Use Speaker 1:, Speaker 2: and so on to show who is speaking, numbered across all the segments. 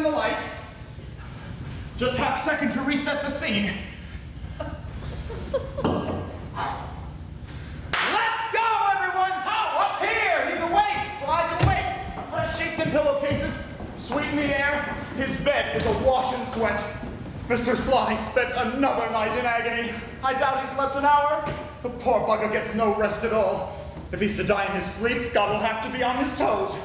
Speaker 1: the light. Just half second to reset the scene. Let's go, everyone! How? Up here! He's awake! Sly's awake! Fresh sheets and pillowcases, sweet in the air. His bed is awash in sweat. Mr. Sly spent another night in agony. I doubt he slept an hour. The poor bugger gets no rest at all. If he's to die in his sleep, God will have to be on his toes.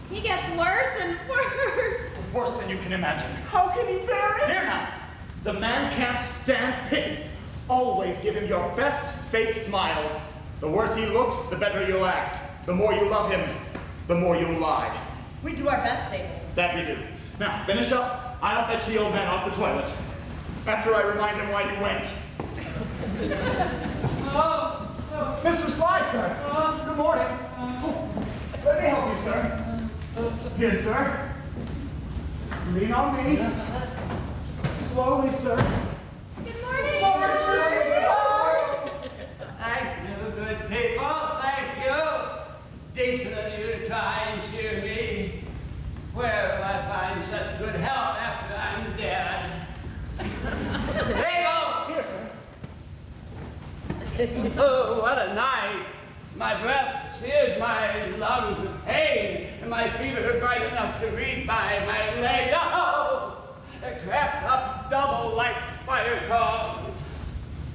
Speaker 2: He gets worse and worse.
Speaker 1: Worse than you can imagine. How can he bear it? There now. The man can't stand pity. Always give him your best fake smiles. The worse he looks, the better you'll act. The more you love him, the more you'll lie.
Speaker 2: We do our best, Abel.
Speaker 1: That we do. Now, finish up. I'll fetch the old man off the toilet. After I remind him why you went. Mr. Sly, sir. Good morning. Let me help you, sir. Here, sir. Lean on me. Slowly, sir.
Speaker 2: Good morning.
Speaker 1: Morning, Mr. Sly.
Speaker 3: Thank you, good people. Thank you. Decent of you to try and cheer me. Where will I find such good help after I'm dead? Abel!
Speaker 1: Here, sir.
Speaker 3: Oh, what a night. My breath seared my lungs with pain, and my feet are bright enough to read by my leg. Oh, they're crept up double like fire tongues.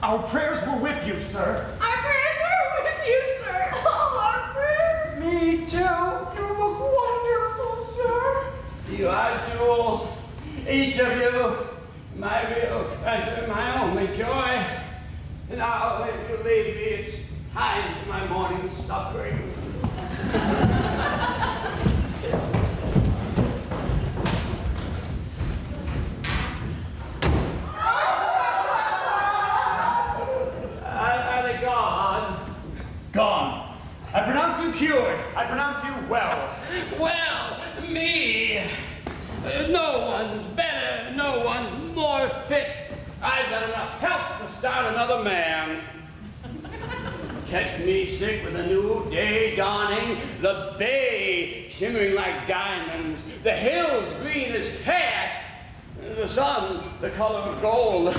Speaker 1: Our prayers were with you, sir.
Speaker 2: Our prayers were with you, sir. All our prayers.
Speaker 3: Me too.
Speaker 1: You look wonderful, sir.
Speaker 3: You are jewels, each of you, my real treasure, my only joy. Now, if you leave me, it's time for my morning suffering. Are they gone?
Speaker 1: Gone. I pronounce you cured. I pronounce you well.
Speaker 3: Well, me. No one's better, no one's more fit. I've got enough help to start another man. Catch me sick with a new day dawning, the bay shimmering like diamonds, the hills green as cash, the sun the color of gold.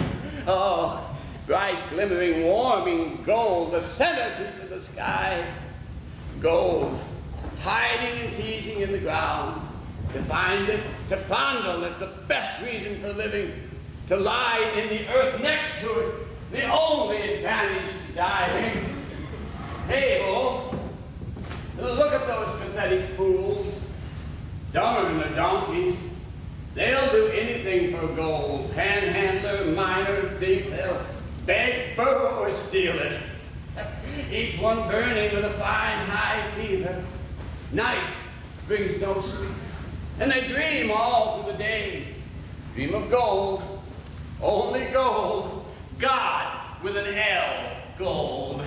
Speaker 3: Oh, bright, glimmering, warming gold, the centerpiece of the sky. Gold, hiding and teasing in the ground. To find it, to fondle it, the best reason for living. To lie in the earth next to it, the only advantage to dying. Abel, look at those pathetic fools. Dumber than the donkeys. They'll do anything for gold. Panhandler, miner, thief, they'll beg, borrow, or steal it. Each one burning with a fine high fever. Night brings no sleep. And they dream all through the day. Dream of gold. Only gold. God with an L. Gold.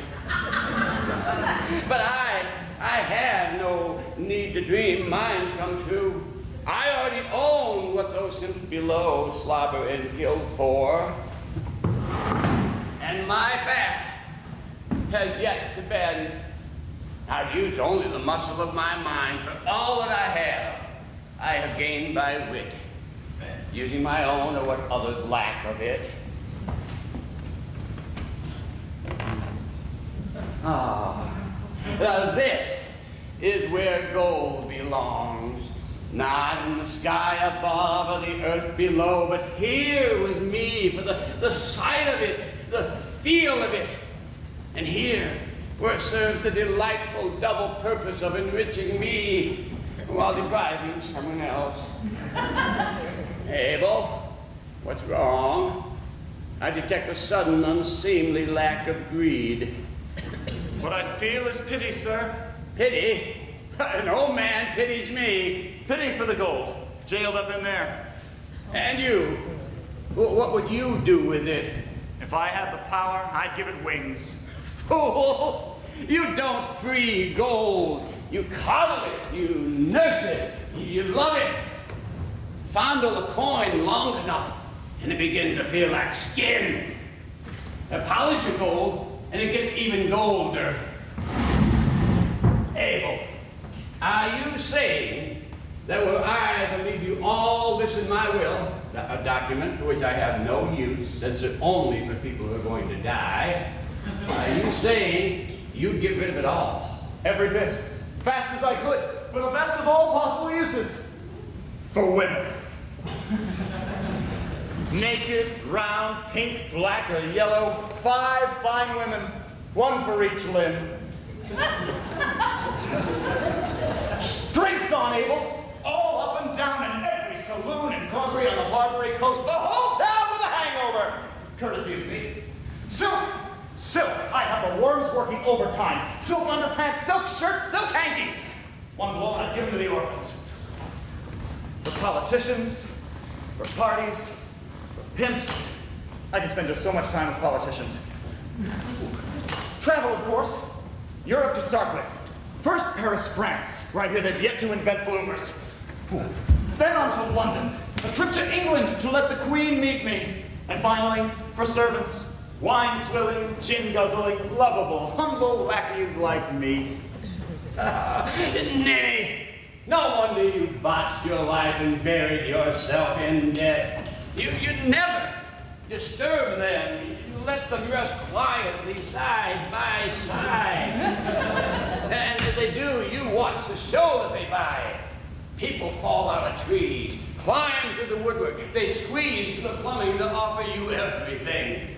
Speaker 3: But I have no need to dream. Mine's come true. I already own what those simps below slobber and kill for. And my back has yet to bend. I've used only the muscle of my mind for all that I have gained by wit, using my own or what others lack of it. This is where gold belongs. Not in the sky above or the earth below, but here with me for the sight of it, the feel of it. And here, where it serves the delightful double purpose of enriching me while depriving someone else. Abel, what's wrong? I detect a sudden, unseemly lack of greed.
Speaker 1: What I feel is pity, sir.
Speaker 3: Pity? An old man pities me.
Speaker 1: Pity for the gold, jailed up in there.
Speaker 3: And you? What would you do with it?
Speaker 1: If I had the power, I'd give it wings.
Speaker 3: Fool! You don't free gold. You coddle it, you nurse it, you love it. Fondle a coin long enough, and it begins to feel like skin. Polish your gold, and it gets even golder. Abel, are you saying that were I to leave you all this in my will, a document for which I have no use, since it's only for people who are going to die. Are you saying you'd get rid of it all?
Speaker 1: Every bit. Fast as I could. For the best of all possible uses. For women. Naked, round, pink, black, or yellow. 5 fine women. 1 for each limb. Drinks on Abel. All up and down in every saloon and groggery on the Barbary Coast. The whole town with a hangover. Courtesy of me. Silk. Silk. I have the worms working overtime. Silk underpants, silk shirts, silk hankies. One blow and I give them to the orphans. For politicians, for parties, for pimps. I can spend just so much time with politicians. Travel, of course. Europe to start with. First, Paris, France. Right here, they've yet to invent bloomers. Then on to London. A trip to England to let the Queen meet me. And finally, for servants, wine swilling, gin guzzling, lovable, humble lackeys like me.
Speaker 3: Ninny, no wonder you botched your life and buried yourself in debt. You never disturb them. You let them rest quietly side by side. And as they do, you watch the show that they buy. People fall out of trees, climb through the woodwork. They squeeze the plumbing to offer you everything.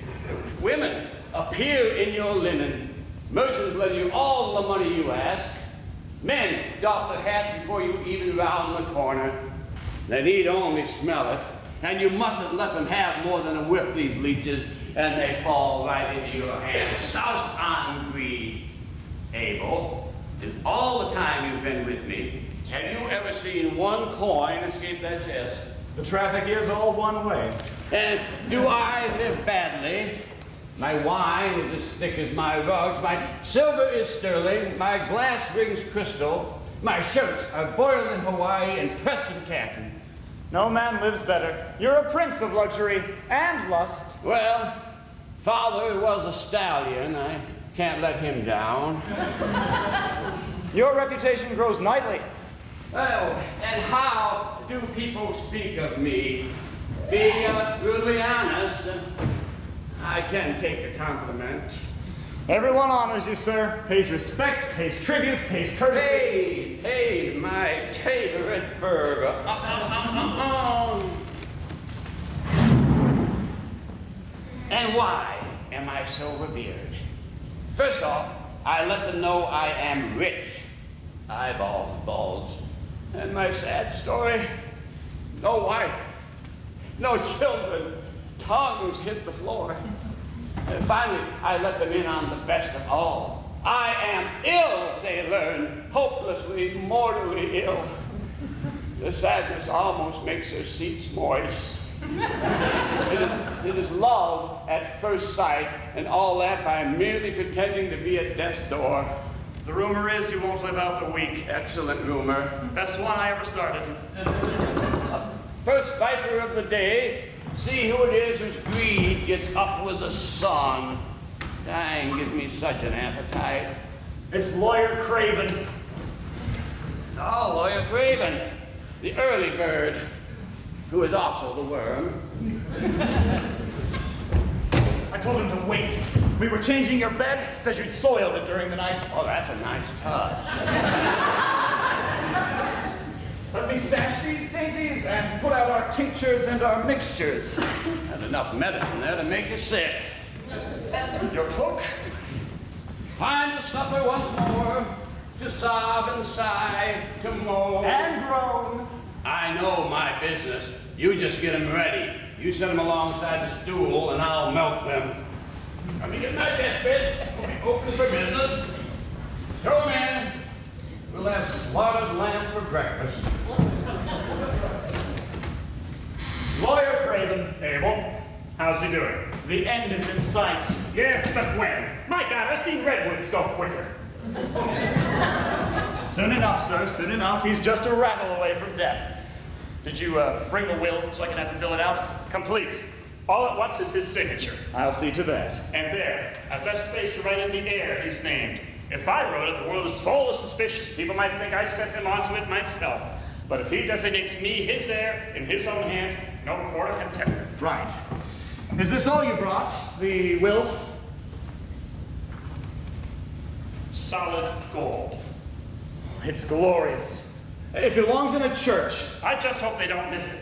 Speaker 3: Women appear in your linen. Merchants lend you all the money you ask. Men doff the hat before you even round the corner. They need only smell it, and you mustn't let them have more than a whiff, these leeches, and they fall right into your hands. Soused on greed. Abel, in all the time you've been with me, have you ever seen one coin escape that chest?
Speaker 1: The traffic is all one way.
Speaker 3: And do I live badly? My wine is as thick as my rugs, my silver is sterling, my glass rings crystal, my shirts are boiled in Hawaii and pressed in Canton.
Speaker 1: No man lives better. You're a prince of luxury and lust.
Speaker 3: Well, father was a stallion. I can't let him down.
Speaker 1: Your reputation grows nightly.
Speaker 3: Well, and how do people speak of me? Being brutally honest, I can take a compliment.
Speaker 1: Everyone honors you, sir. Pays respect, pays tribute, pays courtesy.
Speaker 3: Hey, my favorite verb. And why am I so revered? First off, I let them know I am rich. Eyeballs bulge. And my sad story, no wife, no children, tongues hit the floor. And finally, I let them in on the best of all. I am ill, they learn, hopelessly, mortally ill. The sadness almost makes their seats moist. It is love at first sight, and all that by merely pretending to be at death's door.
Speaker 1: The rumor is you won't live out the week.
Speaker 3: Excellent rumor.
Speaker 1: Best one I ever started.
Speaker 3: First viper of the day, see who it is whose greed gets up with the sun. Dying gives me such an appetite.
Speaker 1: It's Lawyer Craven.
Speaker 3: Oh, Lawyer Craven, the early bird, who is also the worm.
Speaker 1: I told him to wait. We were changing your bed, said you'd soiled it during the night.
Speaker 3: Oh, that's a nice touch.
Speaker 1: Let me stash these dainties and put out our tinctures and our mixtures.
Speaker 3: There's enough medicine there to make you sick.
Speaker 1: Your cloak?
Speaker 3: Time to suffer once more, to sob and sigh, to moan.
Speaker 1: And groan.
Speaker 3: I know my business. You just get them ready. You set them alongside the stool, and I'll milk them. Let me get my deathbed. Open for business. Show 'em in. We'll have slaughtered lamb for breakfast.
Speaker 4: Lawyer Craven. Abel. How's he doing?
Speaker 1: The end is in sight.
Speaker 4: Yes, but when? My God, I've seen redwoods go quicker.
Speaker 1: Soon enough, sir, soon enough. He's just a rattle away from death. Did you bring the will so I can have him fill it out?
Speaker 4: Complete. All at once is his signature.
Speaker 1: I'll see to that.
Speaker 4: And there, I've left space to write in the air he's named. If I wrote it, the world is full of suspicion. People might think I sent him onto it myself. But if he designates me his heir in his own hand, no court can test it.
Speaker 1: Right. Is this all you brought? The will?
Speaker 4: Solid gold.
Speaker 1: It's glorious. It belongs in a church.
Speaker 4: I just hope they don't miss it.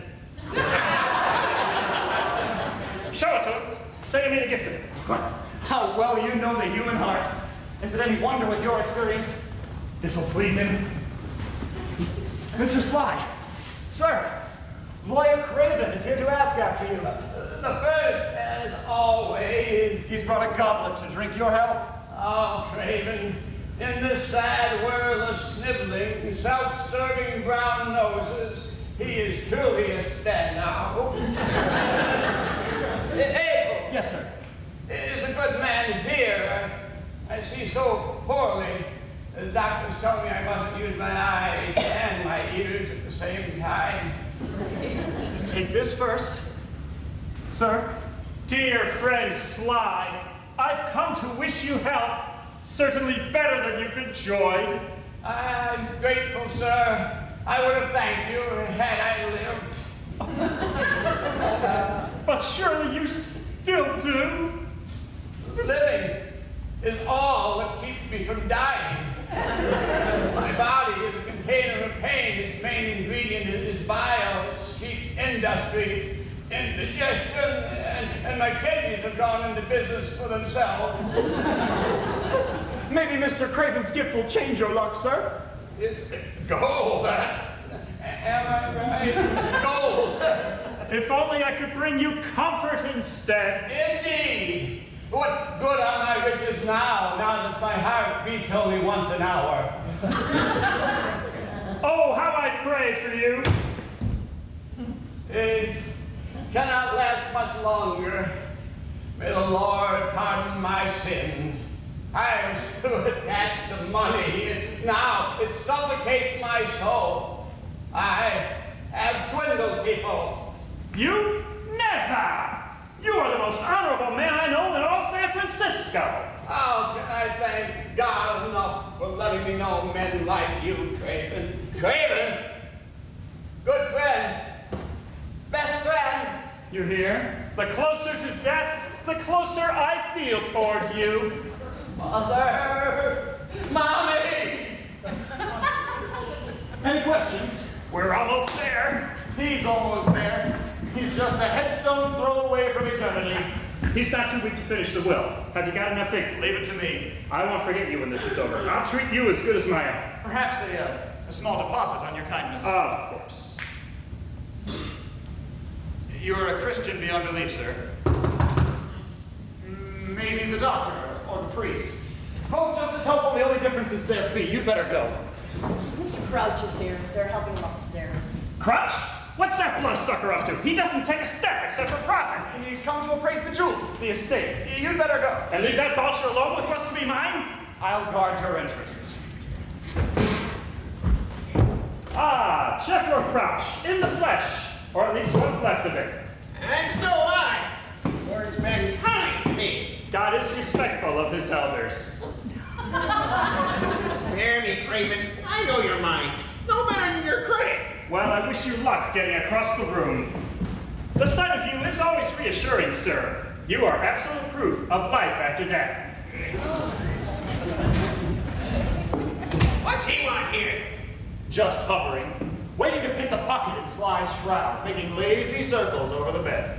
Speaker 4: Show it to him. Say you made a gift of it.
Speaker 1: How well you know the human heart. Is it any wonder with your experience? This'll please him. Mr. Sly, sir, Lawyer Craven is here to ask after you.
Speaker 3: The first, as always.
Speaker 1: He's brought a goblet to drink your health.
Speaker 3: Oh, Craven, in this sad world of sniveling, self-serving brown noses, he is truly a standout. Abel.
Speaker 1: Yes, sir.
Speaker 3: Is a good man here. I see so poorly. The doctors tell me I mustn't use my eyes and my ears at the same time.
Speaker 1: Take this first. Sir?
Speaker 4: Dear friend Sly, I've come to wish you health, certainly better than you've enjoyed.
Speaker 3: I'm grateful, sir. I would have thanked you had I lived.
Speaker 4: But surely you still do?
Speaker 3: Living is all that keeps me from dying. My body is a container of pain. Its main ingredient is bile. Its chief industry, indigestion, and my kidneys have gone into business for themselves.
Speaker 1: Maybe Mr. Craven's gift will change your luck, sir.
Speaker 3: It's gold. Am I right? Gold.
Speaker 4: If only I could bring you comfort instead.
Speaker 3: Indeed. What good are my riches now that my heart beats only once an hour?
Speaker 4: Oh, how I pray for you.
Speaker 3: It cannot last much longer. May the Lord pardon my sins. I was too attached to money. Now it suffocates my soul. I have swindled people.
Speaker 4: You? Never! You are the most honorable man I know in all San Francisco.
Speaker 3: How can I thank God enough for letting me know men like you, Craven? Craven? Good friend. Best friend.
Speaker 4: You hear? The closer to death, the closer I feel toward you.
Speaker 3: Mother! Mommy!
Speaker 1: Any questions?
Speaker 4: We're almost there.
Speaker 1: He's almost there. He's just a headstone's throw away from eternity.
Speaker 4: He's not too weak to finish the will. Have you got enough ink?
Speaker 1: Leave it to me.
Speaker 4: I won't forget you when this is over. I'll treat you as good as my own.
Speaker 1: Perhaps a small deposit on your kindness.
Speaker 4: Of course.
Speaker 1: You're a Christian beyond belief, sir. Maybe the doctor or the priest. Both just as helpful, the only difference is their fee. You'd better go.
Speaker 2: Mr. Crouch is here. They're helping him up the stairs.
Speaker 4: Crutch? What's that bloodsucker up to? He doesn't take a step except for profit.
Speaker 1: He's come to appraise the jewels, the estate. You'd better go.
Speaker 4: And leave that vulture alone with what's to be mine?
Speaker 1: I'll guard your interests.
Speaker 4: Ah, Jethro Crouch, in the flesh. Or at least what's left of it.
Speaker 5: I'm still alive. Lord's been kind to me.
Speaker 4: God is respectful of his elders.
Speaker 5: Spare me, Craven. I know you're mine. No better than your critic.
Speaker 4: Well, I wish you luck getting across the room. The sight of you is always reassuring, sir. You are absolute proof of life after death.
Speaker 5: What's he want here?
Speaker 1: Just hovering, waiting to pick a pocket in Sly's shroud, making lazy circles over the bed.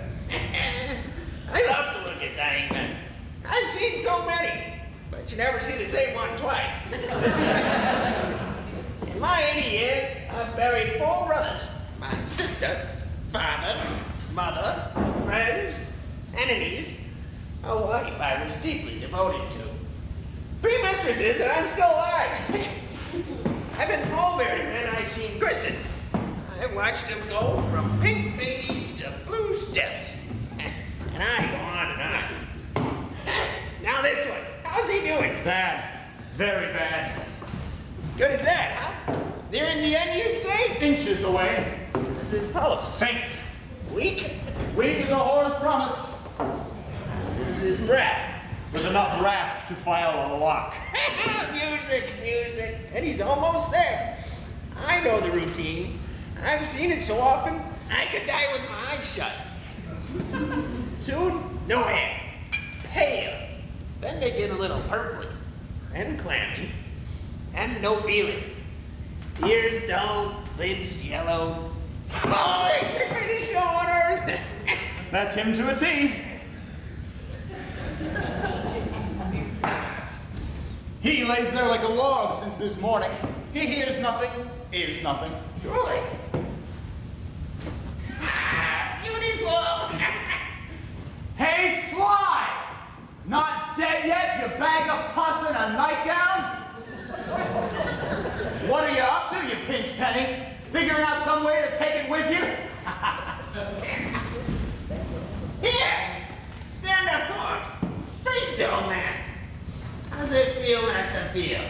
Speaker 5: I love to look at dying men. I've seen so many, but you never see the same one twice. In my 80 years, I've buried 4 brothers. My sister, father, mother, friends, enemies, a wife I was deeply devoted to. 3 mistresses, and I'm still alive. I've been pallbearing men I've seen christened. I've watched them go from pink babies to blue stiffs. And I go on and on. Now this one, how's he doing?
Speaker 1: Bad. Very bad.
Speaker 5: Good as that, huh? They're in the end, you'd say?
Speaker 1: Inches away.
Speaker 5: This is pulse.
Speaker 1: Faint.
Speaker 5: Weak?
Speaker 1: Weak as a whore's promise.
Speaker 5: This is breath.
Speaker 1: With enough rasp to file a lock.
Speaker 5: Music, music. And he's almost there. I know the routine. I've seen it so often, I could die with my eyes shut. Soon, no hair. Pale. Then they get a little purply. And clammy. And no feeling. Ears dull, lids yellow. Oh, it's the greatest show on earth!
Speaker 1: That's him to a T. He lays there like a log since this morning. He hears nothing, is nothing.
Speaker 5: Truly. Beautiful!
Speaker 1: Hey, Sly! Not dead yet, you bag of pus in a nightgown? What are you up to, you pinch penny? Figuring out some way to take it with you?
Speaker 5: Here! Stand up, corpse. Stay still, man. How's it feel not to feel?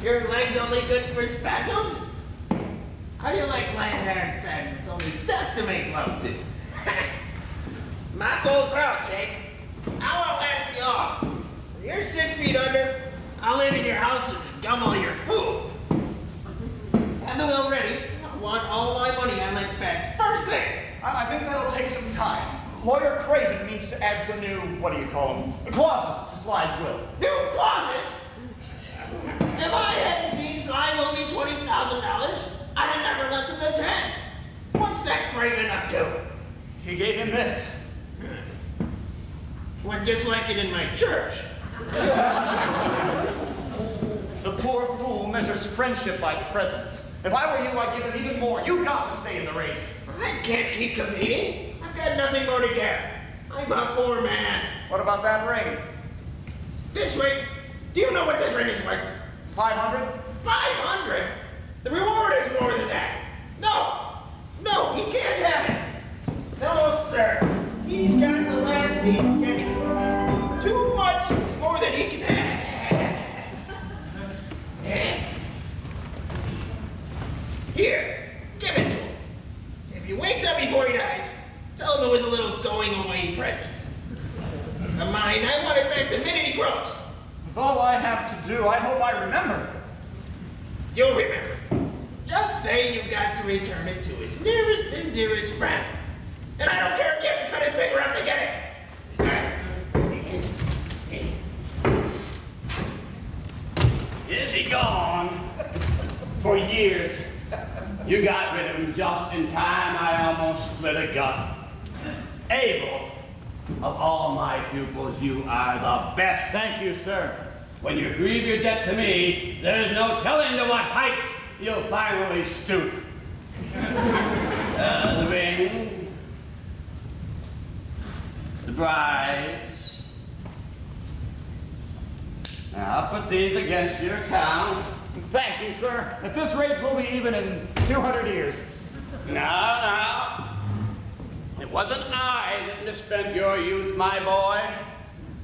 Speaker 5: Your legs only good for spasms? How do you like laying there in bed with only death to make love to? Mock old crowd, Jake. I'll outlast you all. When you're 6 feet under, I'll live in your houses and gum all your food. Have the will ready. I want all my money I lent back first thing.
Speaker 1: I think that'll take some time. Lawyer Craven needs to add some new, what do you call them, clauses to Sly's will.
Speaker 5: New clauses? If I hadn't seen Sly will me $20,000, I'd have never lent him the 10. What's that Craven up to?
Speaker 1: He gave him this.
Speaker 5: Went just like it in my church.
Speaker 1: The poor fool measures friendship by presents. If I were you, I'd give him even more. You've got to stay in the race.
Speaker 5: I can't keep competing. I've got nothing more to give. I'm a poor man.
Speaker 1: What about that ring?
Speaker 5: This ring? Do you know what this ring is worth?
Speaker 1: 500?
Speaker 5: 500? The reward is more than that. No, he can't have it. No, sir. He's got the last he's getting. Too much is more than he can have. Here, give it to him. If he wakes up before he dies, tell him it was a little going away present. Of mine, I want it back the minute he grows.
Speaker 1: With all I have to do, I hope I remember.
Speaker 5: You'll remember. Just say you've got to return it to his nearest and dearest friend. And I don't care if you have to cut his finger out to get it.
Speaker 3: Is he gone?
Speaker 1: For years.
Speaker 3: You got rid of him just in time. I almost split a gut. Abel, of all my pupils, you are the best.
Speaker 1: Thank you, sir.
Speaker 3: When you grieve your debt to me, there's no telling to what heights you'll finally stoop. The ring, the brides. Now, I'll put these against your account.
Speaker 1: Thank you, sir. At this rate, we'll be even in 200 years.
Speaker 3: No. It wasn't I that misspent your youth, my boy.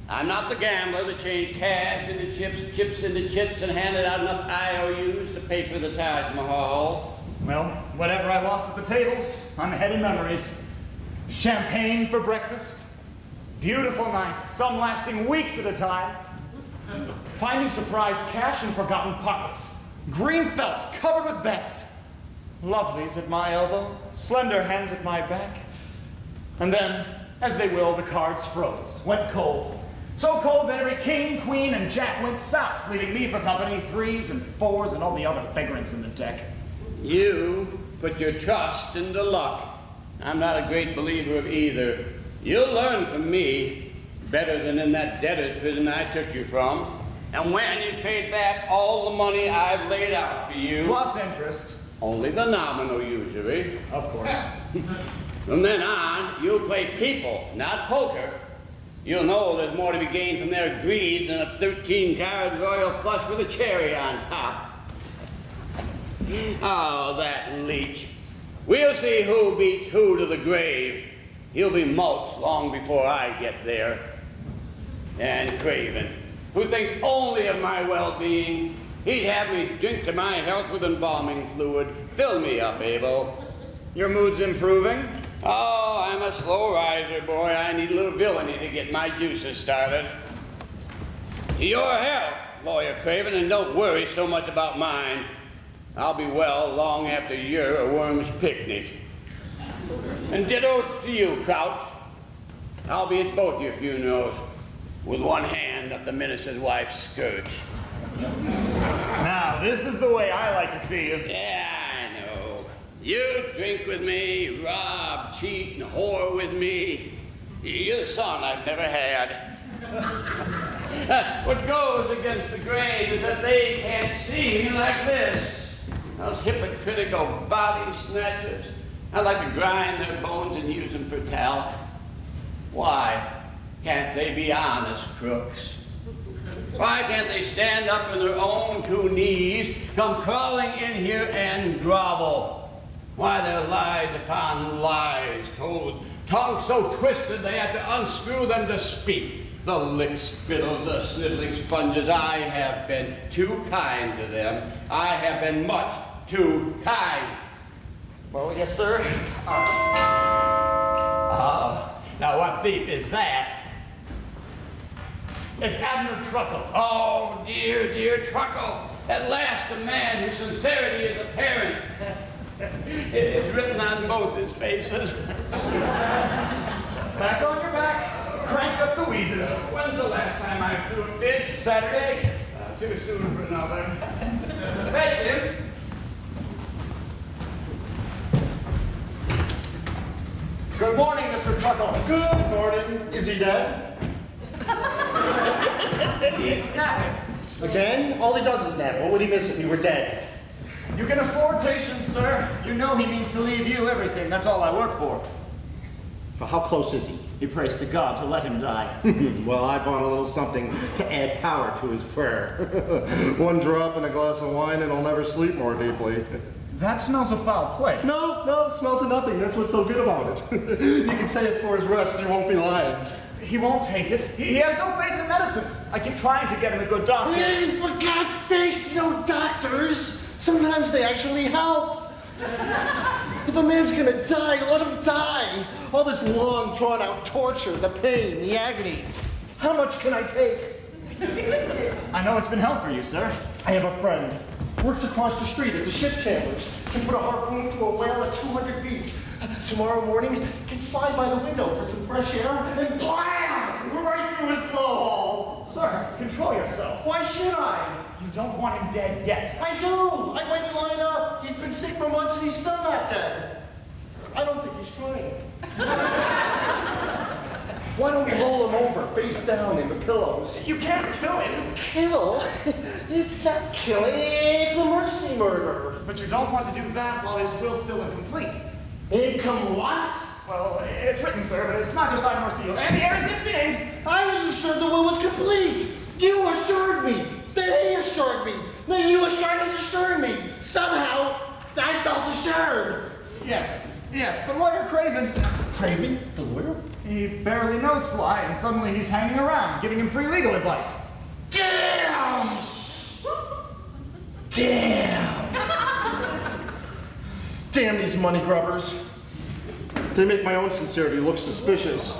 Speaker 3: I'm not the gambler that changed cash into chips, chips into chips, and handed out enough IOUs to pay for the Taj Mahal.
Speaker 1: Well, whatever I lost at the tables, I'm ahead in memories. Champagne for breakfast. Beautiful nights, some lasting weeks at a time. Finding surprise cash in forgotten pockets. Green felt covered with bets. Lovelies at my elbow, slender hands at my back. And then, as they will, the cards froze, went cold. So cold that every king, queen, and jack went south, leaving me for company, 3s and 4s and all the other vagrants in the deck.
Speaker 3: You put your trust into luck. I'm not a great believer of either. You'll learn from me, better than in that debtor's prison I took you from. And when you've paid back all the money I've laid out for you...
Speaker 1: Plus interest.
Speaker 3: Only the nominal, usually.
Speaker 1: Of course.
Speaker 3: From then on, you'll play people, not poker. You'll know there's more to be gained from their greed than a 13-card royal flush with a cherry on top. Oh, that leech. We'll see who beats who to the grave. He'll be mulched long before I get there. And Craven, who thinks only of my well-being, he'd have me drink to my health with embalming fluid. Fill me up, Abel.
Speaker 1: Your mood's improving?
Speaker 3: Oh, I'm a slow riser, boy. I need a little villainy to get my juices started. To your health, Lawyer Craven, and don't worry so much about mine. I'll be well long after you're a worm's picnic. And ditto to you, Crouch. I'll be at both your funerals with one hand up the minister's wife's skirt.
Speaker 1: Now, this is the way I like to see you.
Speaker 3: Yeah, I know. You drink with me, rob, cheat, and whore with me. You're the son I've never had. What goes against the grain is that they can't see me like this. Those hypocritical body snatchers. I like to grind their bones and use them for talc. Why can't they be honest crooks? Why can't they stand up on their own two knees, come crawling in here and grovel? Why their lies upon lies told with tongues so twisted they have to unscrew them to speak? The lick spittles, the sniveling sponges, I have been too kind to them. I have been much too kind.
Speaker 1: Well, yes, sir. Now what thief is that? It's Abner Truckle.
Speaker 3: Oh, dear, dear Truckle. At last a man whose sincerity is apparent. It's written on both his faces.
Speaker 1: Back on your back. Crank up the wheezes.
Speaker 3: When's the last time I threw a fit?
Speaker 1: Saturday.
Speaker 3: Too soon for another. Fetch him.
Speaker 1: Good morning, Mr. Truckle.
Speaker 6: Good morning. Is he dead?
Speaker 1: He's snapping.
Speaker 6: Again? All he does is nap. What would he miss if he were dead?
Speaker 1: You can afford patience, sir. You know he means to leave you everything. That's all I work for.
Speaker 6: Well, how close is he?
Speaker 1: He prays to God to let him die.
Speaker 6: Well, I bought a little something to add power to his prayer. One drop in a glass of wine and he'll never sleep more deeply.
Speaker 1: That smells of foul play.
Speaker 6: No, it smells of nothing. That's what's so good about it. You can say it's for his rest and he won't be lying.
Speaker 1: He won't take it. He has no faith in medicines. I keep trying to get him a good doctor.
Speaker 6: Hey, for God's sakes, no doctors. Sometimes they actually help. If a man's gonna die, let him die. All this long, drawn-out torture, the pain, the agony. How much can I take?
Speaker 1: I know it's been hell for you, sir.
Speaker 6: I have a friend. Works across the street at the ship chambers. Can put a harpoon to a whale at 200 feet. Tomorrow morning, can slide by the window for some fresh air, and blam! Right through his blowhole.
Speaker 1: Sir, control yourself.
Speaker 6: Why should I?
Speaker 1: You don't want him dead yet.
Speaker 6: I do. I went in line up. He's been sick for months and he's still not dead. I don't think he's trying. Why don't we roll him over, face down in the pillows?
Speaker 1: You can't kill him.
Speaker 6: Kill? It's not killing. It's a mercy murder.
Speaker 1: But you don't want to do that while his will's still incomplete.
Speaker 6: Income what?
Speaker 1: Well, it's written, sir, but it's neither signed nor sealed. And the heir is to be named.
Speaker 6: I was assured the will was complete. You assured me. Then he assured me. Then you assured us assuring me. Somehow, I felt assured.
Speaker 1: Yes, but Lawyer Craven.
Speaker 6: Craven, the lawyer?
Speaker 1: He barely knows Sly, and suddenly he's hanging around, giving him free legal advice.
Speaker 6: Damn! Damn these money grubbers. They make my own sincerity look suspicious.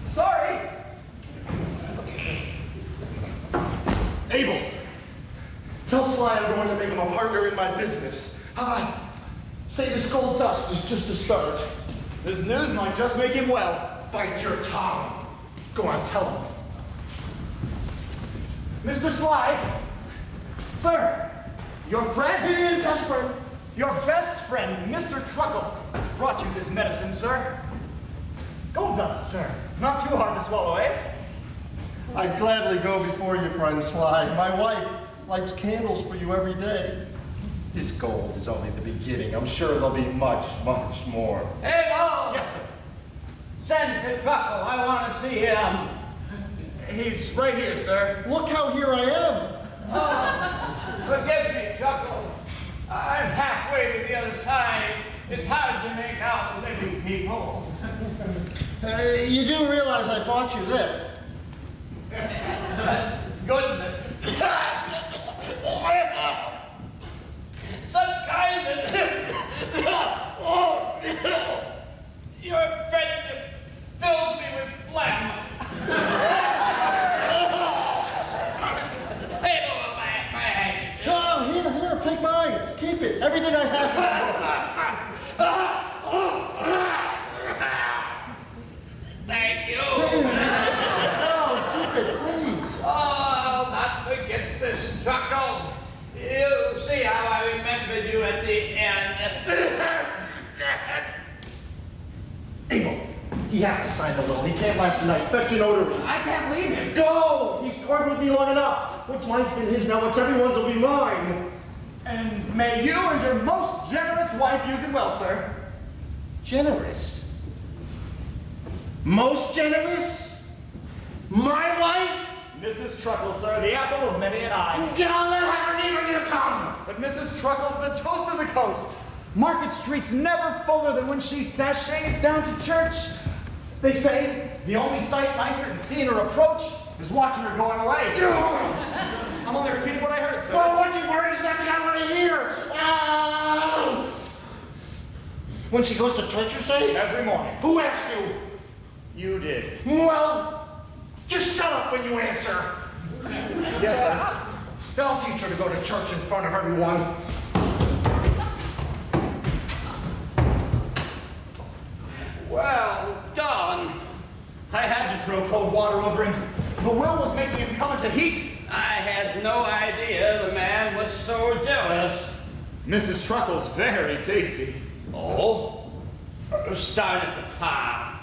Speaker 1: Sorry.
Speaker 6: Abel, tell Sly I'm going to make him a partner in my business. Say this gold dust is just a start.
Speaker 1: This news might just make him well.
Speaker 6: Bite your tongue. Go on, tell him.
Speaker 1: Mr. Sly. Sir, your friend,
Speaker 6: Desperate.
Speaker 1: your best friend, Mr. Truckle, has brought you this medicine, sir. Gold dust, sir. Not too hard to swallow, eh?
Speaker 6: I'd gladly go before you, friend Sly. My wife lights candles for you every day. This gold is only the beginning. I'm sure there'll be much, much more.
Speaker 3: Hey, Mo!
Speaker 1: Yes, sir.
Speaker 3: Send for Truckle. I want to see him.
Speaker 1: He's right here, sir.
Speaker 6: Look how here I am.
Speaker 3: Oh, forgive me, Truckle. I'm halfway to the other side. It's hard to make out living people.
Speaker 6: You do realize I bought you this.
Speaker 3: Goodness. Such kindness. Your friendship fills me with phlegm.
Speaker 6: Keep it. Everything I have.
Speaker 3: Thank you.
Speaker 6: Oh, keep it, please.
Speaker 3: Oh, I'll not forget this chuckle. You see how I remembered you at the end.
Speaker 6: Abel, he has to sign the will. He can't last the night. Fetch a notary.
Speaker 1: I can't leave him.
Speaker 6: Go! He's toyed with me long enough. What's mine's been his, now what's everyone's will be mine.
Speaker 1: And may you and your most generous wife use it well, sir.
Speaker 6: Generous? Most generous? My wife?
Speaker 1: Mrs. Truckle, sir, the apple of many an eye.
Speaker 6: Get on there, have her even your tongue.
Speaker 1: But Mrs. Truckle's the toast of the coast. Market Street's never fuller than when she sashays down to church. They say the only sight nicer than seeing her approach is watching her going away. I'm only repeating what I heard, sir.
Speaker 6: Oh, what you worry is nothing I want to hear. Oh. When she goes to church, you say?
Speaker 1: Every morning.
Speaker 6: Who asked you?
Speaker 1: You did.
Speaker 6: Well, just shut up when you answer.
Speaker 1: Yes, sir.
Speaker 6: Then I'll teach her to go to church in front of everyone.
Speaker 3: Well done.
Speaker 1: I had to throw cold water over him. The will was making him come into heat.
Speaker 3: I had no idea the man was so jealous.
Speaker 1: Mrs. Truckle's very tasty.
Speaker 3: Oh? Start at the top.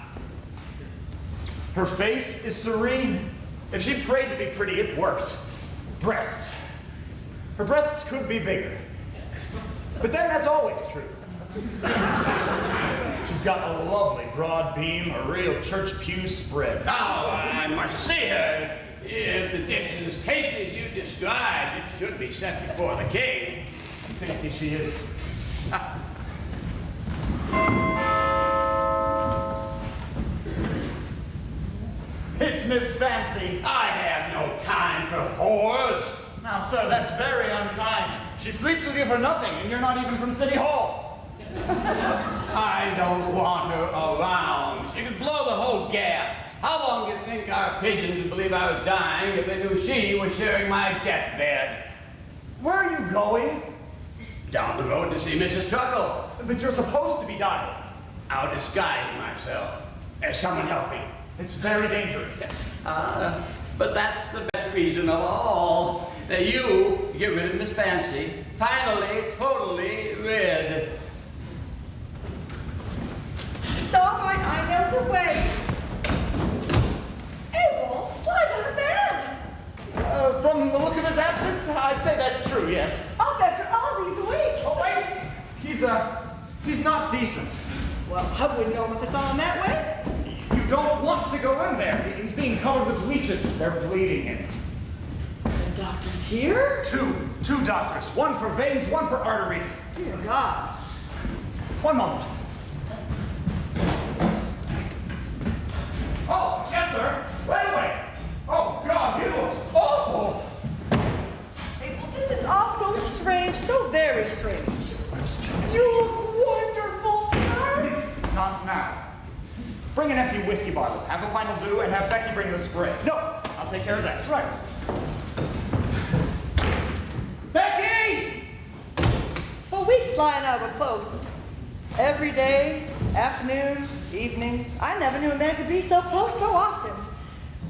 Speaker 1: Her face is serene. If she prayed to be pretty, it worked. Breasts. Her breasts could be bigger. But then that's always true. She's got a lovely broad beam, a real church pew spread.
Speaker 3: Now, I must see her. If the dish is as tasty as you described, it should be set before the king.
Speaker 1: Tasty she is. It's Miss Fancy.
Speaker 3: I have no time for whores.
Speaker 1: Now, sir, that's very unkind. She sleeps with you for nothing, and you're not even from City Hall.
Speaker 3: I don't want her around. She could blow the whole gap. How long do you think our pigeons would believe I was dying if they knew she was sharing my deathbed?
Speaker 1: Where are you going?
Speaker 3: Down the road to see Mrs. Truckle.
Speaker 1: But you're supposed to be dying.
Speaker 3: I'll disguise myself as someone healthy.
Speaker 1: It's very dangerous.
Speaker 3: But that's the best reason of all. That you get rid of Miss Fancy. Finally, totally rid.
Speaker 2: It's all right, I know the way. Abel, Sly's out of bed.
Speaker 1: From the look of his absence, I'd say that's true, yes.
Speaker 2: Up after all these weeks.
Speaker 1: Oh, wait! He's not decent.
Speaker 2: Well, I wouldn't know him if I saw him that way.
Speaker 1: You don't want to go in there. He's being covered with leeches. They're bleeding him.
Speaker 2: The doctor's here?
Speaker 1: Two doctors. One for veins, one for arteries.
Speaker 2: Dear God.
Speaker 1: One moment. Oh, yes, sir. Right away. Oh, God, he looks awful.
Speaker 2: Abel, this is all so strange, so very strange. You look wonderful, sir.
Speaker 1: Not now. Bring an empty whiskey bottle. Half a pint will do, and have Becky bring the spray. No, I'll take care of that. That's right. Becky!
Speaker 2: For weeks, Sly and I were close. Every day, afternoons, evenings. I never knew a man could be so close so often.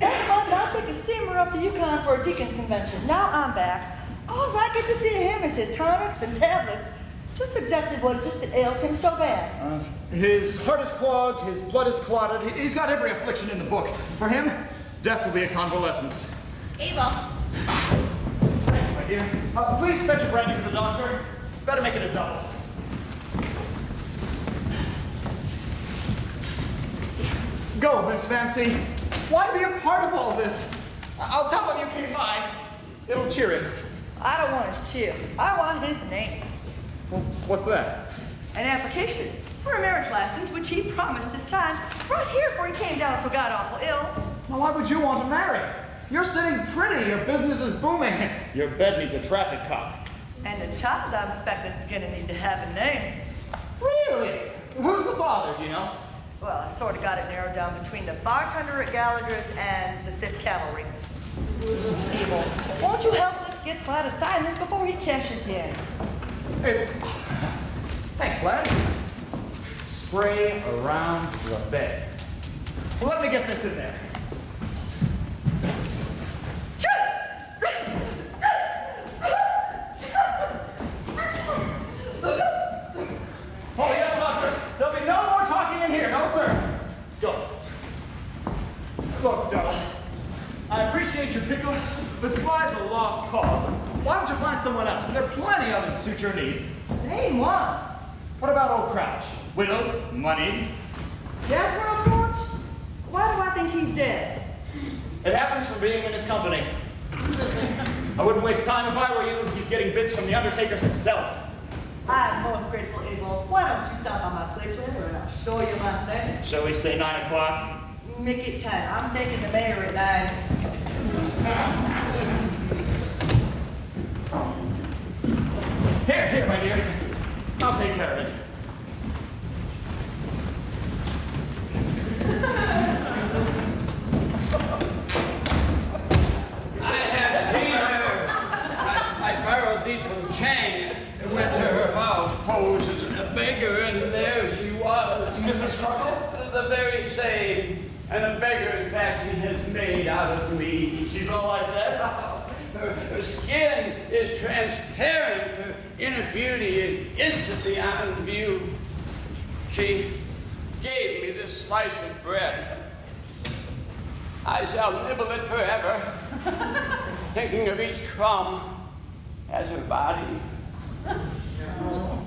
Speaker 2: Last month, I took a steamer up to Yukon for a deacon's convention. Now I'm back. All I get to see him is his tonics and tablets. Just exactly what is it that ails him so bad?
Speaker 1: His heart is clogged, his blood is clotted. He's got every affliction in the book. For him, death will be a convalescence.
Speaker 7: Abel.
Speaker 1: Thank you, my dear. Please fetch a brandy for the doctor. Better make it a double. Go, Miss Fancy. Why be a part of all this? I'll tell him you came by. It'll cheer him.
Speaker 2: I don't want his cheer. I want his name.
Speaker 1: Well, what's that?
Speaker 2: An application for a marriage license, which he promised to sign right here before he came down so god-awful ill.
Speaker 1: Now, why would you want to marry? You're sitting pretty. Your business is booming. Your bed needs a traffic cop.
Speaker 2: And the child I'm expecting is going to need to have a name.
Speaker 1: Really? Who's the father, do you know?
Speaker 2: Well, I sort of got it narrowed down between the bartender at Gallagher's and the 5th Cavalry. Abel, won't you help get Sly to sign this before he cashes in?
Speaker 1: Hey, thanks, lad. Spray around the bed. Well, let me get this in there. Oh, yes, doctor. There'll be no more talking in here. No, sir. Go. Look, Donald, I appreciate your pickle, but Sly's a lost cause. Why don't you find someone else? There are plenty others to suit your need.
Speaker 2: Name one.
Speaker 1: What about old Crouch? Widowed, moneyed.
Speaker 2: Death row porch? Why do I think he's dead?
Speaker 1: It happens from being in his company. I wouldn't waste time if I were you. He's getting bids from the undertakers himself.
Speaker 2: I'm most grateful, Abel. Why don't you stop by my place later and I'll show you my thing?
Speaker 1: Shall we say 9 o'clock?
Speaker 2: Make it 10. I'm taking the mayor at 9.
Speaker 1: Here, my dear. I'll take care of it.
Speaker 3: I have seen her. I borrowed these from Chang and went to her house, posed as a beggar, and there she was.
Speaker 1: Mrs. Truckle?
Speaker 3: The very same. And a beggar, in fact, she has made out of me.
Speaker 1: She's all I said?
Speaker 3: Her skin is transparent. Her inner beauty is instantly on view. She gave me this slice of bread. I shall nibble it forever, thinking of each crumb as her body.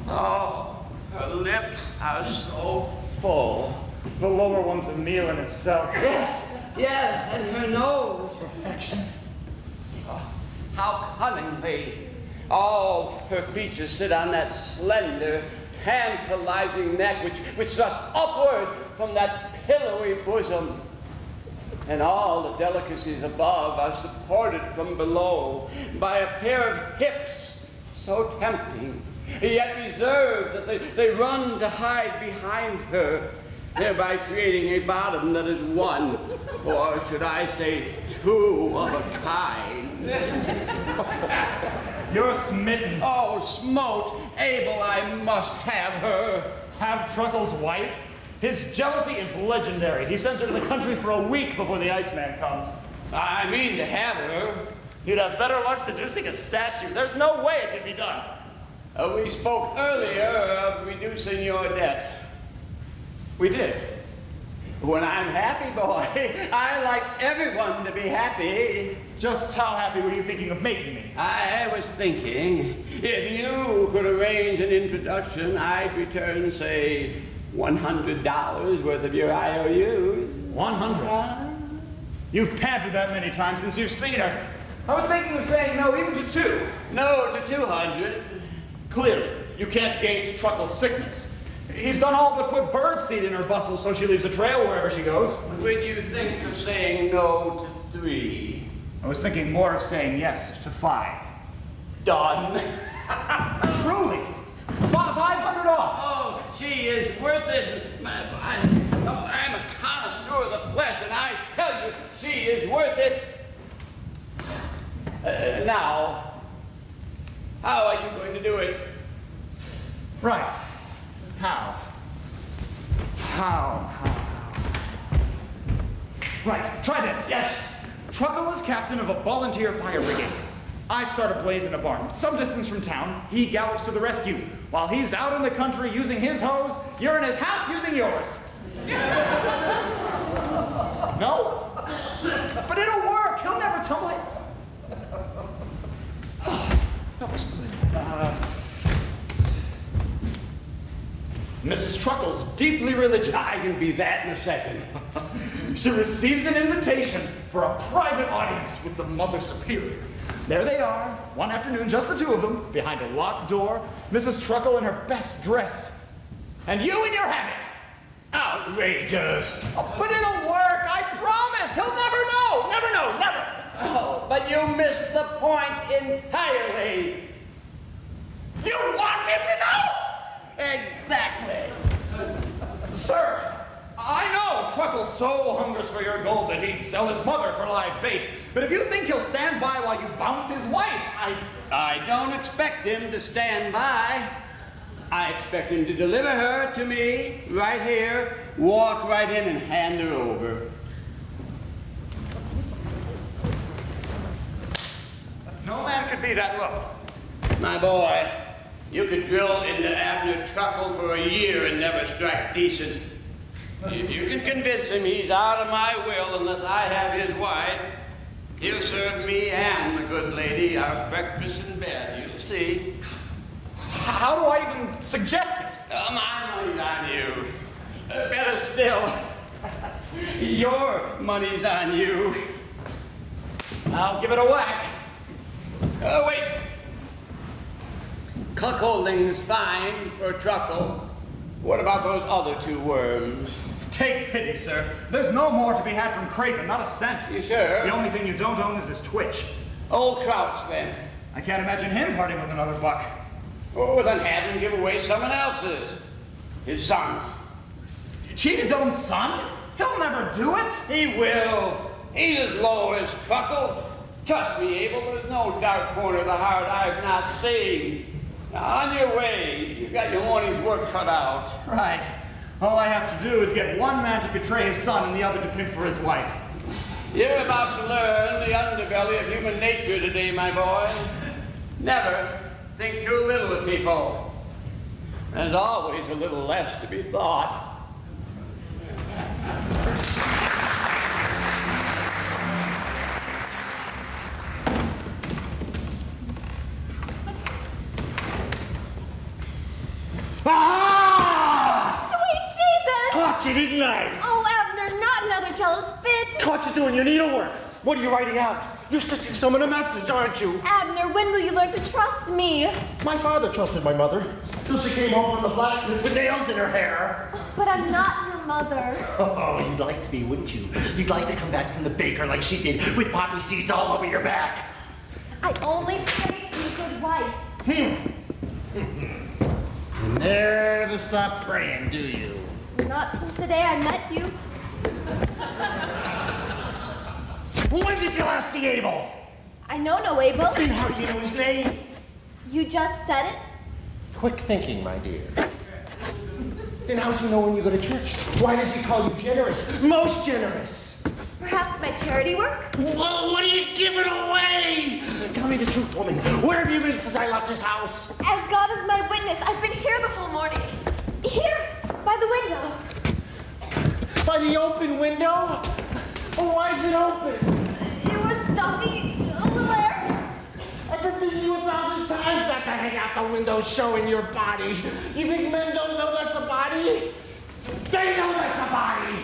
Speaker 3: Oh, her lips are so full.
Speaker 1: The lower one's a meal in itself.
Speaker 3: Yes, and her nose.
Speaker 1: Perfection.
Speaker 3: How cunningly all her features sit on that slender, tantalizing neck which thrusts upward from that pillowy bosom. And all the delicacies above are supported from below by a pair of hips so tempting, yet reserved that they run to hide behind her, thereby creating a bottom that is one, or should I say, two of a kind.
Speaker 1: You're smitten.
Speaker 3: Oh, smote, Abel, I must have her.
Speaker 1: Have Truckle's wife? His jealousy is legendary. He sends her to the country for a week before the Iceman comes.
Speaker 3: I mean to have her.
Speaker 1: You'd have better luck seducing a statue. There's no way it can be done.
Speaker 3: We spoke earlier of reducing your debt.
Speaker 1: We did.
Speaker 3: When I'm happy, boy, I like everyone to be happy.
Speaker 1: Just how happy were you thinking of making me?
Speaker 3: I was thinking, if you could arrange an introduction, I'd return, say, $100 worth of your IOUs.
Speaker 1: 100? You've panted that many times since you've seen her. I was thinking of saying no even to 2.
Speaker 3: No to 200.
Speaker 1: Clearly, you can't gauge Truckle's sickness. He's done all but put birdseed in her bustle so she leaves a trail wherever she goes.
Speaker 3: Would you think of saying no to 3?
Speaker 1: I was thinking more of saying yes to 5.
Speaker 3: Done.
Speaker 1: Truly, 500 off.
Speaker 3: Oh, she is worth it. I'm a connoisseur of the flesh, and I tell you, she is worth it. Now, how are you going to do it?
Speaker 1: Right. How? Right, try this.
Speaker 3: Yes.
Speaker 1: Truckle is captain of a volunteer fire brigade. I start a blaze in a barn, some distance from town. He gallops to the rescue. While he's out in the country using his hose, you're in his house using yours. No? But it'll work. He'll never tumble it. That was good. Mrs. Truckle's deeply religious.
Speaker 3: I can be that in a second.
Speaker 1: She receives an invitation for a private audience with the Mother Superior. There they are, one afternoon, just the 2 of them, behind a locked door, Mrs. Truckle in her best dress. And you in your habit.
Speaker 3: Outrageous.
Speaker 1: Oh, but it'll work, I promise. He'll never know. Never know, never.
Speaker 3: Oh, but you missed the point entirely.
Speaker 1: You want him to know?
Speaker 3: Exactly.
Speaker 1: Sir, I know Truckle so hungers for your gold that he'd sell his mother for live bait. But if you think he'll stand by while you bounce his wife,
Speaker 3: I don't expect him to stand by. I expect him to deliver her to me right here, walk right in and hand her over.
Speaker 1: No man could be that low.
Speaker 3: My boy, you could drill into Abner Truckle for a year and never strike decent. If you can convince him he's out of my will unless I have his wife, he'll serve me and the good lady our breakfast in bed. You'll see.
Speaker 1: How do I even suggest it?
Speaker 3: Oh, my money's on you. Better still, your money's on you.
Speaker 1: I'll give it a whack.
Speaker 3: Oh, wait. Cuckolding's fine for a truckle. What about those other two worms?
Speaker 1: Take pity, sir. There's no more to be had from Craven, not a cent.
Speaker 3: You sure?
Speaker 1: The only thing you don't own is his Twitch.
Speaker 3: Old Crouch, then.
Speaker 1: I can't imagine him parting with another buck.
Speaker 3: Oh, then have him give away someone else's. His son's.
Speaker 1: Cheat his own son? He'll never do it.
Speaker 3: He will. He's as low as Truckle. Trust me, Abel, there's no dark corner of the heart I've not seen. Now, on your way, you've got your morning's work cut out.
Speaker 1: Right. All I have to do is get one man to betray his son and the other to pimp for his wife.
Speaker 3: You're about to learn the underbelly of human nature today, my boy. Never think too little of people. There's always a little less to be thought.
Speaker 6: Caught you, didn't I?
Speaker 7: Oh, Abner, not another jealous fit.
Speaker 6: Caught you doing your needlework. What are you writing out? You're stitching someone a message, aren't you?
Speaker 7: Abner, when will you learn to trust me?
Speaker 6: My father trusted my mother till she came home from the blacksmith with nails in her hair.
Speaker 7: But I'm not your mother.
Speaker 6: Oh, you'd like to be, wouldn't you? You'd like to come back from the baker like she did, with poppy seeds all over your back.
Speaker 7: I only pray to a good wife.
Speaker 6: Never stop praying, do you?
Speaker 7: Not since the day I met you.
Speaker 6: When did you last see Abel?
Speaker 7: I know no Abel.
Speaker 6: Then how do you know his name?
Speaker 7: You just said it.
Speaker 6: Quick thinking, my dear. Then how's he know when you go to church? Why does he call you generous? Most generous.
Speaker 7: Perhaps my charity work?
Speaker 6: Well, what are you giving away? Tell me the truth, woman. Where have you been since I left this house?
Speaker 7: As God is my witness, I've been here the whole morning. Here, by the window.
Speaker 6: By the open window? Oh, why is it open?
Speaker 7: It was stuffy, a little air.
Speaker 6: I've been beating you 1,000 times not to hang out the window showing your body. You think men don't know that's a body? They know that's a body!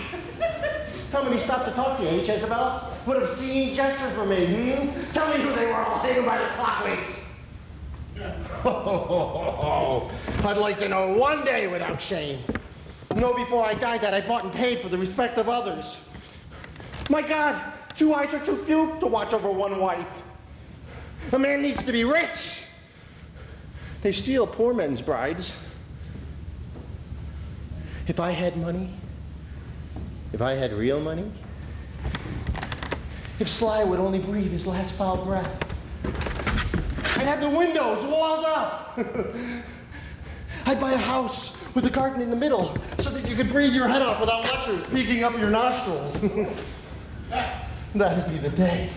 Speaker 6: How many stopped to talk to you, Jezebel? Would have seen gesture for me, Tell me who they were all hanging by the clock weights. I'd like to know one day without shame. Know before I died that I bought and paid for the respect of others. My God, 2 eyes are too few to watch over one wife. A man needs to be rich. They steal poor men's brides. If I had money, if I had real money, if Sly would only breathe his last foul breath, I'd have the windows walled up. I'd buy a house with a garden in the middle so that you could breathe your head off without lectures peeking up your nostrils. That'd be the day.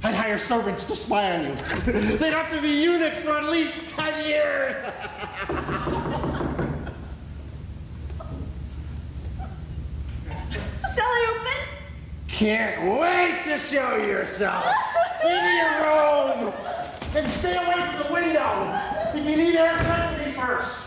Speaker 6: I'd hire servants to spy on you. They'd have to be eunuchs for at least 10 years.
Speaker 7: Shall I open?
Speaker 6: Can't wait to show yourself. Into your room. And stay away from the window. If you need air, let me first.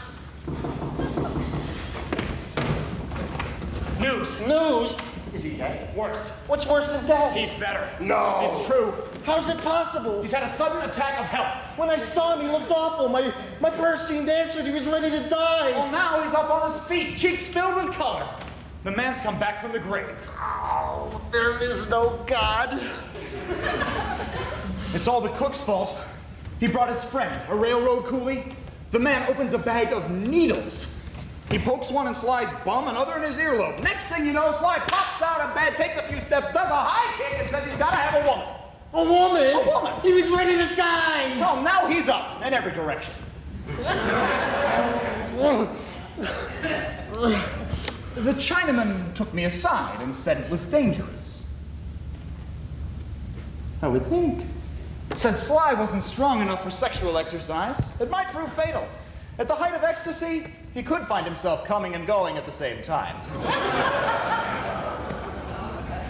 Speaker 1: News.
Speaker 6: News? Is he dead?
Speaker 1: Worse.
Speaker 6: What's worse than dead?
Speaker 1: He's better.
Speaker 6: No.
Speaker 1: It's true.
Speaker 6: How's it possible?
Speaker 1: He's had a sudden attack of health.
Speaker 6: When I saw him, he looked awful. My purse seemed answered. He was ready to die.
Speaker 1: Well, now he's up on his feet, cheeks filled with color. The man's come back from the grave.
Speaker 6: Oh, there is no God.
Speaker 1: It's all the cook's fault. He brought his friend, a railroad coolie. The man opens a bag of needles. He pokes one in Sly's bum, another in his earlobe. Next thing you know, Sly pops out of bed, takes a few steps, does a high kick, and says he's got to have a woman.
Speaker 6: A woman?
Speaker 1: A woman.
Speaker 6: He was ready to die.
Speaker 1: Well, now he's up in every direction. The Chinaman took me aside and said it was dangerous.
Speaker 6: I would think.
Speaker 1: Said Sly wasn't strong enough for sexual exercise. It might prove fatal. At the height of ecstasy, he could find himself coming and going at the same time.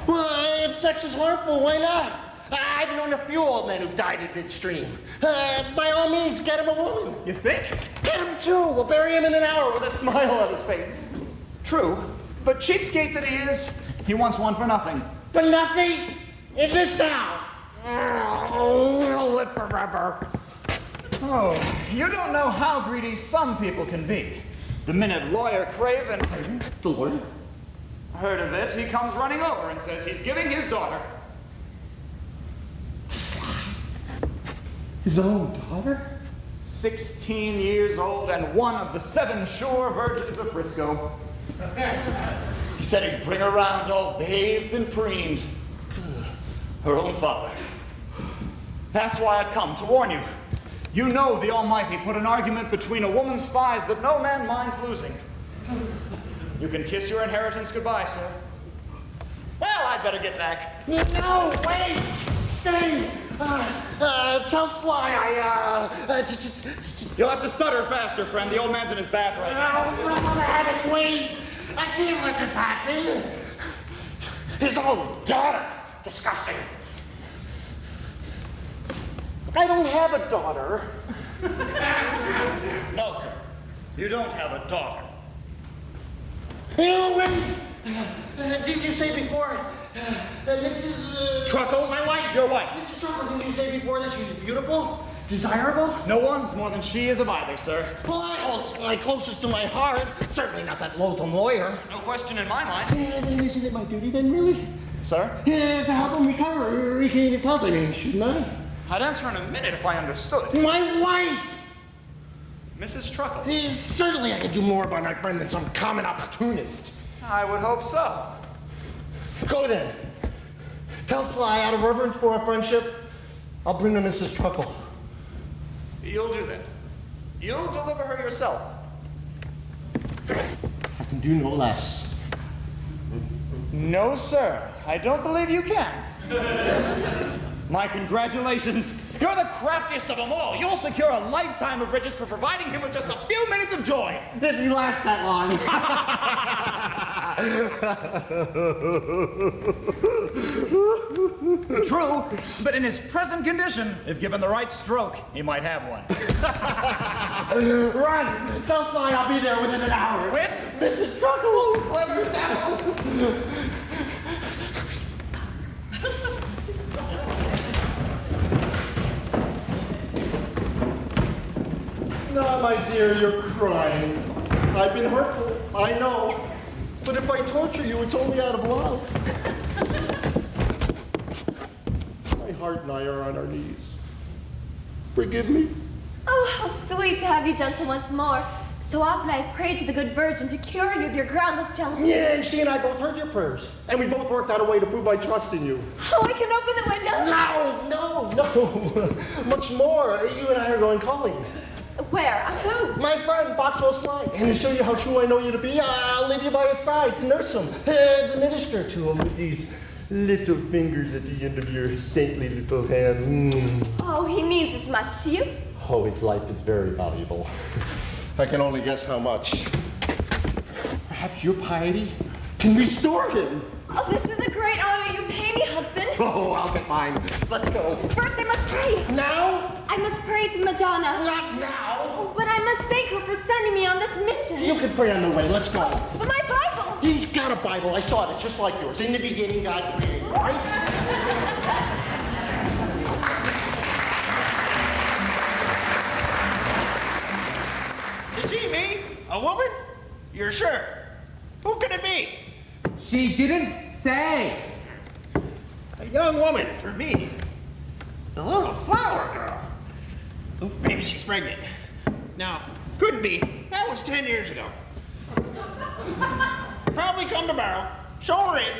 Speaker 6: Well, if sex is harmful, why not? I've known a few old men who've died in midstream. By all means, get him a woman.
Speaker 1: You think?
Speaker 6: Get him too. We'll bury him in an hour with a smile on his face.
Speaker 1: True, but cheapskate that he is, he wants one for nothing.
Speaker 6: For nothing in this town. Oh, live forever.
Speaker 1: Oh, you don't know how greedy some people can be. The minute lawyer Craven
Speaker 6: The lawyer?
Speaker 1: heard of it, he comes running over and says he's giving his daughter.
Speaker 6: To Sly. His own daughter?
Speaker 1: 16 years old and one of the 7 sure virgins of Frisco. He said he'd bring her around all bathed and preened. Her own father. That's why I've come to warn you. You know the Almighty put an argument between a woman's thighs that no man minds losing. You can kiss your inheritance goodbye, sir. Well, I'd better get back.
Speaker 6: No, wait! Stay! Tell Sly
Speaker 1: You'll have to stutter faster, friend. The old man's in his bath right now.
Speaker 6: No, I'm gonna have it, wait! I can't let this happen! His own daughter! Disgusting! I don't have a daughter.
Speaker 1: No, sir. You don't have a daughter.
Speaker 6: You wait! Did you say before that Mrs.
Speaker 1: Truckle?
Speaker 6: My wife?
Speaker 1: Your wife.
Speaker 6: Mrs. Truckle, didn't you say before that she's beautiful? Desirable?
Speaker 1: No one's more than she is of either, sir.
Speaker 6: Well, I hold Sly closest to my heart. Certainly not that loathsome lawyer.
Speaker 1: No question in my mind.
Speaker 6: Then isn't it my duty then, really?
Speaker 1: Sir?
Speaker 6: To help him recover, regain his health, I mean, shouldn't I?
Speaker 1: I'd answer in a minute if I understood.
Speaker 6: My wife!
Speaker 1: Mrs. Truckle.
Speaker 6: Certainly I can do more by my friend than some common opportunist.
Speaker 1: I would hope so.
Speaker 6: Go then. Tell Sly, out of reverence for our friendship, I'll bring her Mrs. Truckle.
Speaker 1: You'll do that. You'll deliver her yourself.
Speaker 6: I can do no less.
Speaker 1: No, sir. I don't believe you can. My congratulations. You're the craftiest of them all. You'll secure a lifetime of riches for providing him with just a few minutes of joy.
Speaker 6: If you last that long.
Speaker 1: True, but in his present condition, if given the right stroke, he might have one.
Speaker 6: Run! Tell Sly I'll be there within an hour.
Speaker 1: With
Speaker 6: Mrs. Truckle!
Speaker 1: clever devil.
Speaker 6: No, my dear, you're crying. I've been hurtful, I know. But if I torture you, it's only out of love. My heart and I are on our knees. Forgive me.
Speaker 7: Oh, how sweet to have you gentle once more. So often I prayed to the good Virgin to cure you of your groundless jealousy.
Speaker 6: Yeah, and she and I both heard your prayers. And we both worked out a way to prove my trust in you.
Speaker 7: Oh, I can open the window.
Speaker 6: No. Much more. You and I are going calling.
Speaker 7: Where? Who?
Speaker 6: My friend, Foxwell J. And to show you how true I know you to be, I'll leave you by his side to nurse him, to minister to him with these little fingers at the end of your saintly little hand.
Speaker 7: Oh, he means as much to you.
Speaker 6: Oh, his life is very valuable. I can only guess how much. Perhaps your piety can restore him.
Speaker 7: Oh, this is a great honor you pay me, husband.
Speaker 6: Oh, I'll get mine. Let's go.
Speaker 7: First, I must pray.
Speaker 6: Now?
Speaker 7: I must pray to Madonna.
Speaker 6: Not now.
Speaker 7: But I must thank her for sending me on this mission.
Speaker 6: You can pray on the way. Let's go.
Speaker 7: But my Bible.
Speaker 6: He's got a Bible. I saw it, just like yours. In the beginning, God created, right?
Speaker 5: Is he me? A woman? You're sure? Who could it be?
Speaker 8: She didn't say.
Speaker 5: A young woman for me. A little flower girl. Oh, maybe she's pregnant. No, couldn't be. That was 10 years ago. Probably come tomorrow. Show her in.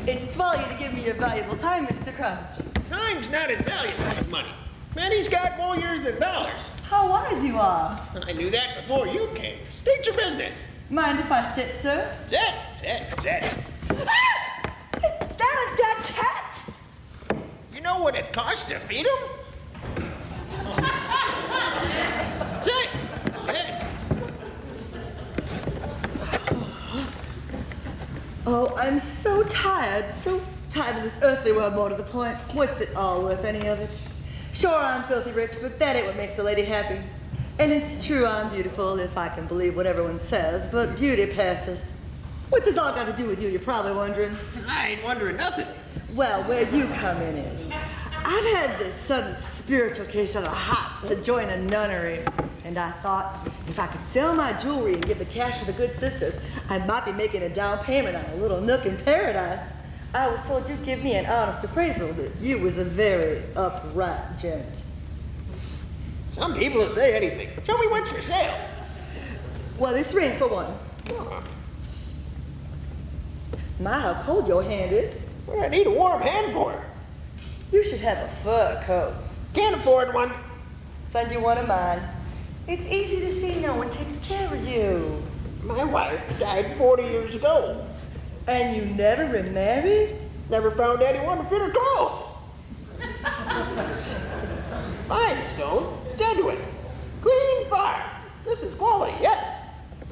Speaker 2: It's swell you to give me your valuable time, Mr. Crunch.
Speaker 5: Time's not as valuable as money. Money's got more years than dollars.
Speaker 2: How wise you are.
Speaker 5: I knew that before you came. State your business.
Speaker 2: Mind if I sit, sir?
Speaker 5: Sit.
Speaker 2: Ah! Is that a dead cat?
Speaker 5: You know what it costs to feed him? Sit.
Speaker 2: Oh, I'm so tired of this earthly world, more to the point. What's it all worth, any of it? Sure, I'm filthy rich, but that ain't what makes a lady happy. And it's true I'm beautiful, if I can believe what everyone says, but beauty passes. What's this all got to do with you, you're probably wondering?
Speaker 5: I ain't wondering nothing.
Speaker 2: Well, where you come in is, I've had this sudden spiritual case of the hots to join a nunnery. And I thought, if I could sell my jewelry and give the cash to the good sisters, I might be making a down payment on a little nook in paradise. I was told you'd give me an honest appraisal, that you was a very upright gent.
Speaker 5: Some people will say anything. Show me what's for sale.
Speaker 2: Well, this ring for one.
Speaker 5: Oh,
Speaker 2: My, how cold your hand is.
Speaker 5: what do I need a warm hand for?
Speaker 2: You should have a fur coat.
Speaker 5: Can't afford one.
Speaker 2: Send you one of mine. It's easy to see no one takes care of you.
Speaker 5: My wife died 40 years ago.
Speaker 2: And you never remarried?
Speaker 5: Never found anyone to fit her clothes. Fine stone, genuine, clean fire. This is quality, yes.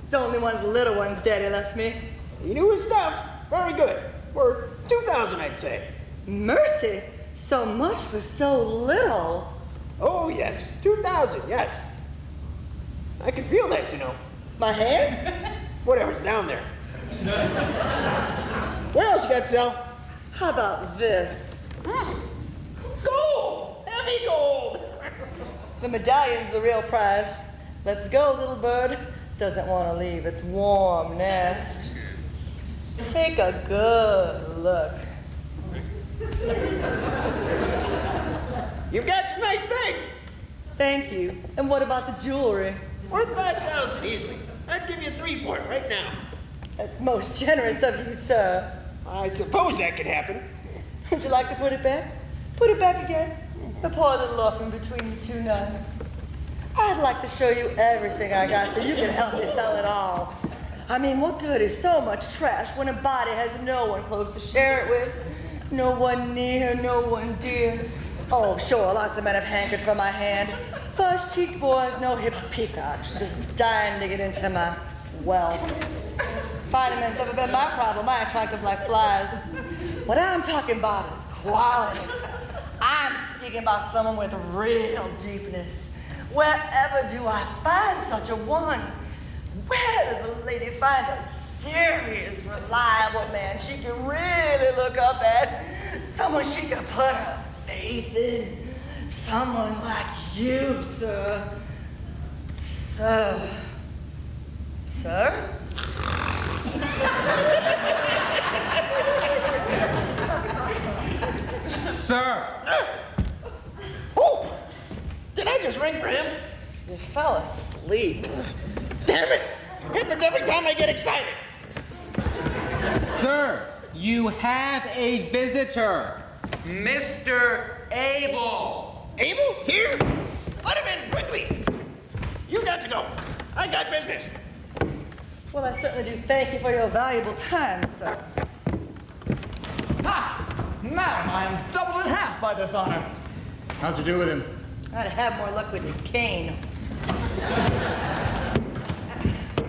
Speaker 2: It's only one of the little ones Daddy left me.
Speaker 5: He knew his stuff. Very good. Worth $2,000, I'd say.
Speaker 2: Mercy, so much for so little.
Speaker 5: Oh, yes. 2,000, yes. I can feel that, you know.
Speaker 2: My hand?
Speaker 5: Whatever's down there. What else you got to sell?
Speaker 2: How about this?
Speaker 5: Gold! Heavy gold!
Speaker 2: The medallion's the real prize. Let's go, little bird. Doesn't want to leave its warm nest. Take a good look.
Speaker 5: You've got some nice things.
Speaker 2: Thank you. And what about the jewelry?
Speaker 5: Worth 5,000 easily. I'd give you 3 for it right now.
Speaker 2: That's most generous of you, sir.
Speaker 5: I suppose that could happen.
Speaker 2: Would you like to put it back? Put it back again. The poor little orphan between the two nuns. I'd like to show you everything I got so you can help me sell it all. I mean, what good is so much trash when a body has no one close to share it with? No one near, no one dear. Oh, sure, lots of men have hankered for my hand. First-cheeked boys, no-hipped peacocks, just dying to get into my wealth. Finding men's never been my problem. I attract them like flies. What I'm talking about is quality. I'm speaking about someone with real deepness. Wherever do I find such a one? Where does a lady find a serious, reliable man she can really look up at? Someone she can put her faith in? Someone like you, sir. Sir. Sir?
Speaker 8: Sir!
Speaker 5: Oh! Did I just ring for him?
Speaker 2: You fell asleep.
Speaker 5: Damn it! Happens every time I get excited.
Speaker 8: Sir, you have a visitor. Mr. Abel.
Speaker 5: Abel? Here? Let him in quickly. You got to go. I got business.
Speaker 2: Well, I certainly do thank you for your valuable time, sir.
Speaker 1: Ha! Madam, I'm doubled in half by this honor. How'd you do with him?
Speaker 2: I'd have more luck with his cane.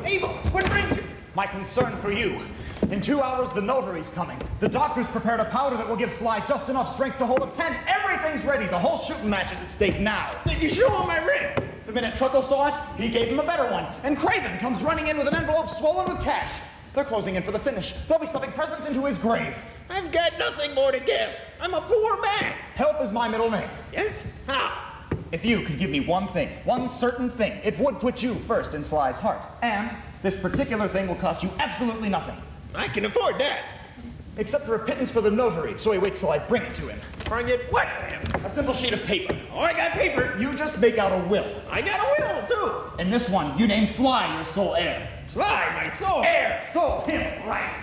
Speaker 5: Abel, what brings you?
Speaker 1: My concern for you. In 2 hours, the notary's coming. The doctor's prepared a powder that will give Sly just enough strength to hold a pen. Everything's ready. The whole shooting match is at stake now.
Speaker 5: Did you show him my ring?
Speaker 1: The minute Truckle saw it, he gave him a better one. And Craven comes running in with an envelope swollen with cash. They're closing in for the finish. They'll be stuffing presents into his grave.
Speaker 5: I've got nothing more to give. I'm a poor man.
Speaker 1: Help is my middle name.
Speaker 5: Yes? How?
Speaker 1: If you could give me one thing, one certain thing, it would put you first in Sly's heart. And this particular thing will cost you absolutely nothing.
Speaker 5: I can afford that.
Speaker 1: except for a pittance for the notary, so he waits till I bring it to him.
Speaker 5: Bring it what to him?
Speaker 1: A simple sheet of paper.
Speaker 5: Oh, I got paper.
Speaker 1: You just make out a will.
Speaker 5: I got a will, too.
Speaker 1: In this one, you name Sly your sole heir.
Speaker 5: Sly, my soul.
Speaker 1: Heir, soul, him, right.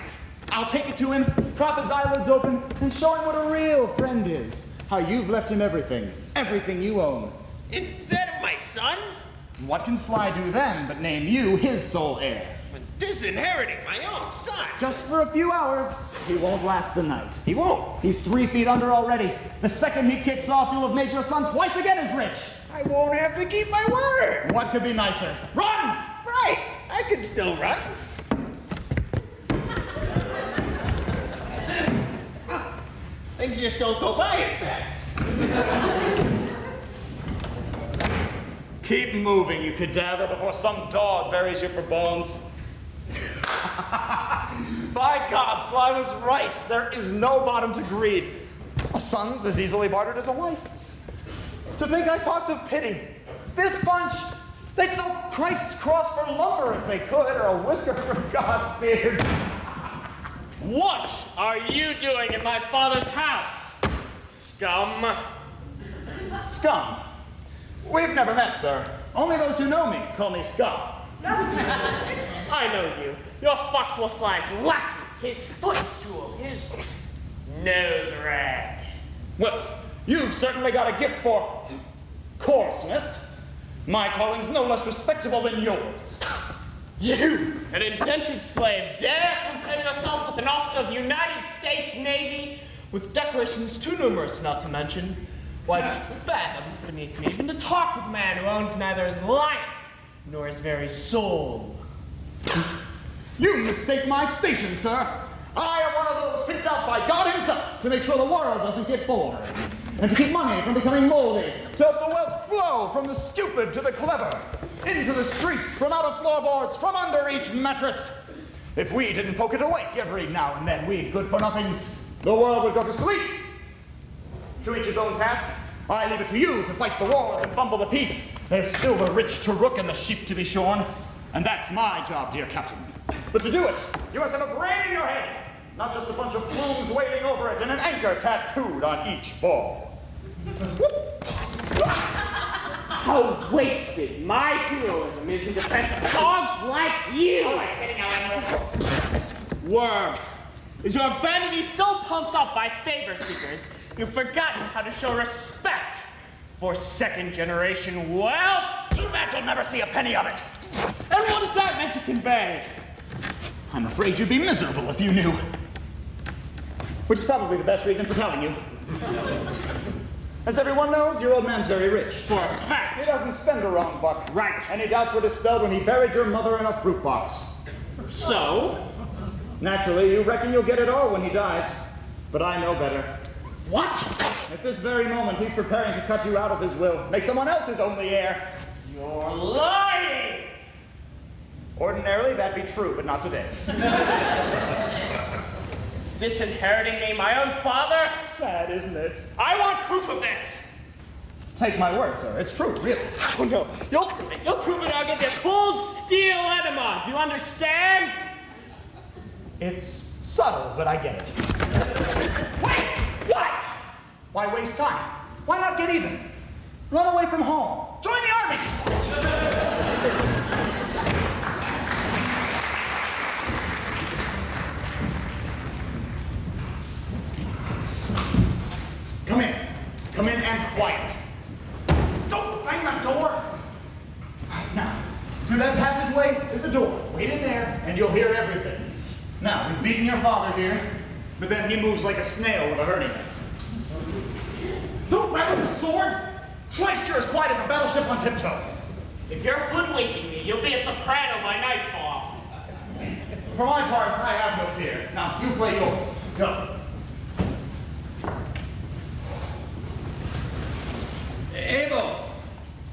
Speaker 1: I'll take it to him, prop his eyelids open, and show him what a real friend is. How you've left him everything, everything you own.
Speaker 5: Instead of my son?
Speaker 1: What can Sly do then but name you his sole heir?
Speaker 5: Disinheriting my own son.
Speaker 1: Just for a few hours. He won't last the night.
Speaker 5: He won't.
Speaker 1: He's 3 feet under already. The second he kicks off, you'll have made your son twice again as rich.
Speaker 5: I won't have to keep my word.
Speaker 1: What could be nicer? Run!
Speaker 5: Right. I can still run. Things just don't go by as fast.
Speaker 1: Keep moving, you cadaver, before some dog buries you for bones. By God, Sly was right. There is no bottom to greed. A son's as easily bartered as a wife. To think I talked of pity. This bunch, they'd sell Christ's cross for lumber if they could, or a whisker for God's beard.
Speaker 9: What are you doing in my father's house, scum?
Speaker 1: Scum? We've never met, sir. Only those who know me call me scum.
Speaker 9: I know you. You're Foxwell Sly's lackey, his footstool, his nose rag.
Speaker 1: Well, you've certainly got a gift for coarseness. My calling's no less respectable than yours.
Speaker 9: You, an indentured slave, dare compare yourself with an officer of the United States Navy, with decorations too numerous not to mention? Why, it's fathoms beneath me even to talk with a man who owns neither his life nor his very soul.
Speaker 1: You mistake my station, sir. I am one of those picked out by God himself to make sure the world doesn't get bored, and to keep money from becoming moldy, to help the wealth flow from the stupid to the clever, into the streets, from out of floorboards, from under each mattress. If we didn't poke it awake every now and then, we good-for-nothings, the world would go to sleep. To each his own task. I leave it to you to fight the wars and fumble the peace. There's still the rich to rook and the sheep to be shorn, and that's my job, dear Captain. But to do it, you must have a brain in your head, not just a bunch of plumes waving over it and an anchor tattooed on each ball.
Speaker 9: How wasted my heroism is in defense of dogs like you! Worm, is your vanity so pumped up by favor seekers, you've forgotten how to show respect for second-generation wealth?
Speaker 1: Too bad you'll never see a penny of it.
Speaker 9: And what is that meant to convey?
Speaker 1: I'm afraid you'd be miserable if you knew. Which is probably the best reason for telling you. As everyone knows, your old man's very rich.
Speaker 9: For a fact.
Speaker 1: He doesn't spend a wrong buck.
Speaker 9: Right.
Speaker 1: Any doubts were dispelled when he buried your mother in a fruit box.
Speaker 9: So?
Speaker 1: Naturally, you reckon you'll get it all when he dies. But I know better.
Speaker 9: What?
Speaker 1: At this very moment, he's preparing to cut you out of his will. Make someone else his only heir.
Speaker 9: You're lying!
Speaker 1: Ordinarily, that'd be true, but not today.
Speaker 9: Disinheriting me, my own father?
Speaker 1: Sad, isn't it?
Speaker 9: I want proof of this!
Speaker 1: Take my word, sir. It's true, really.
Speaker 9: Oh, no. You'll prove it. You'll prove it, or I'll give you cold steel enema. Do you understand?
Speaker 1: It's subtle, but I get it.
Speaker 9: Wait! What?
Speaker 1: Why waste time? Why not get even? Run away from home. Join the army! Come in. Come in and quiet. Don't bang the door. Now, through that passageway, there's a door. Wait in there, and you'll hear everything. Now, we've beaten your father here, but then he moves like a snail with a hernia. Don't grab the sword! Twice you're as quiet as a battleship on tiptoe.
Speaker 9: If you're hoodwinking me, you'll be a soprano by nightfall.
Speaker 1: For my part, I have no fear. Now, you play yours. Go.
Speaker 3: Abel,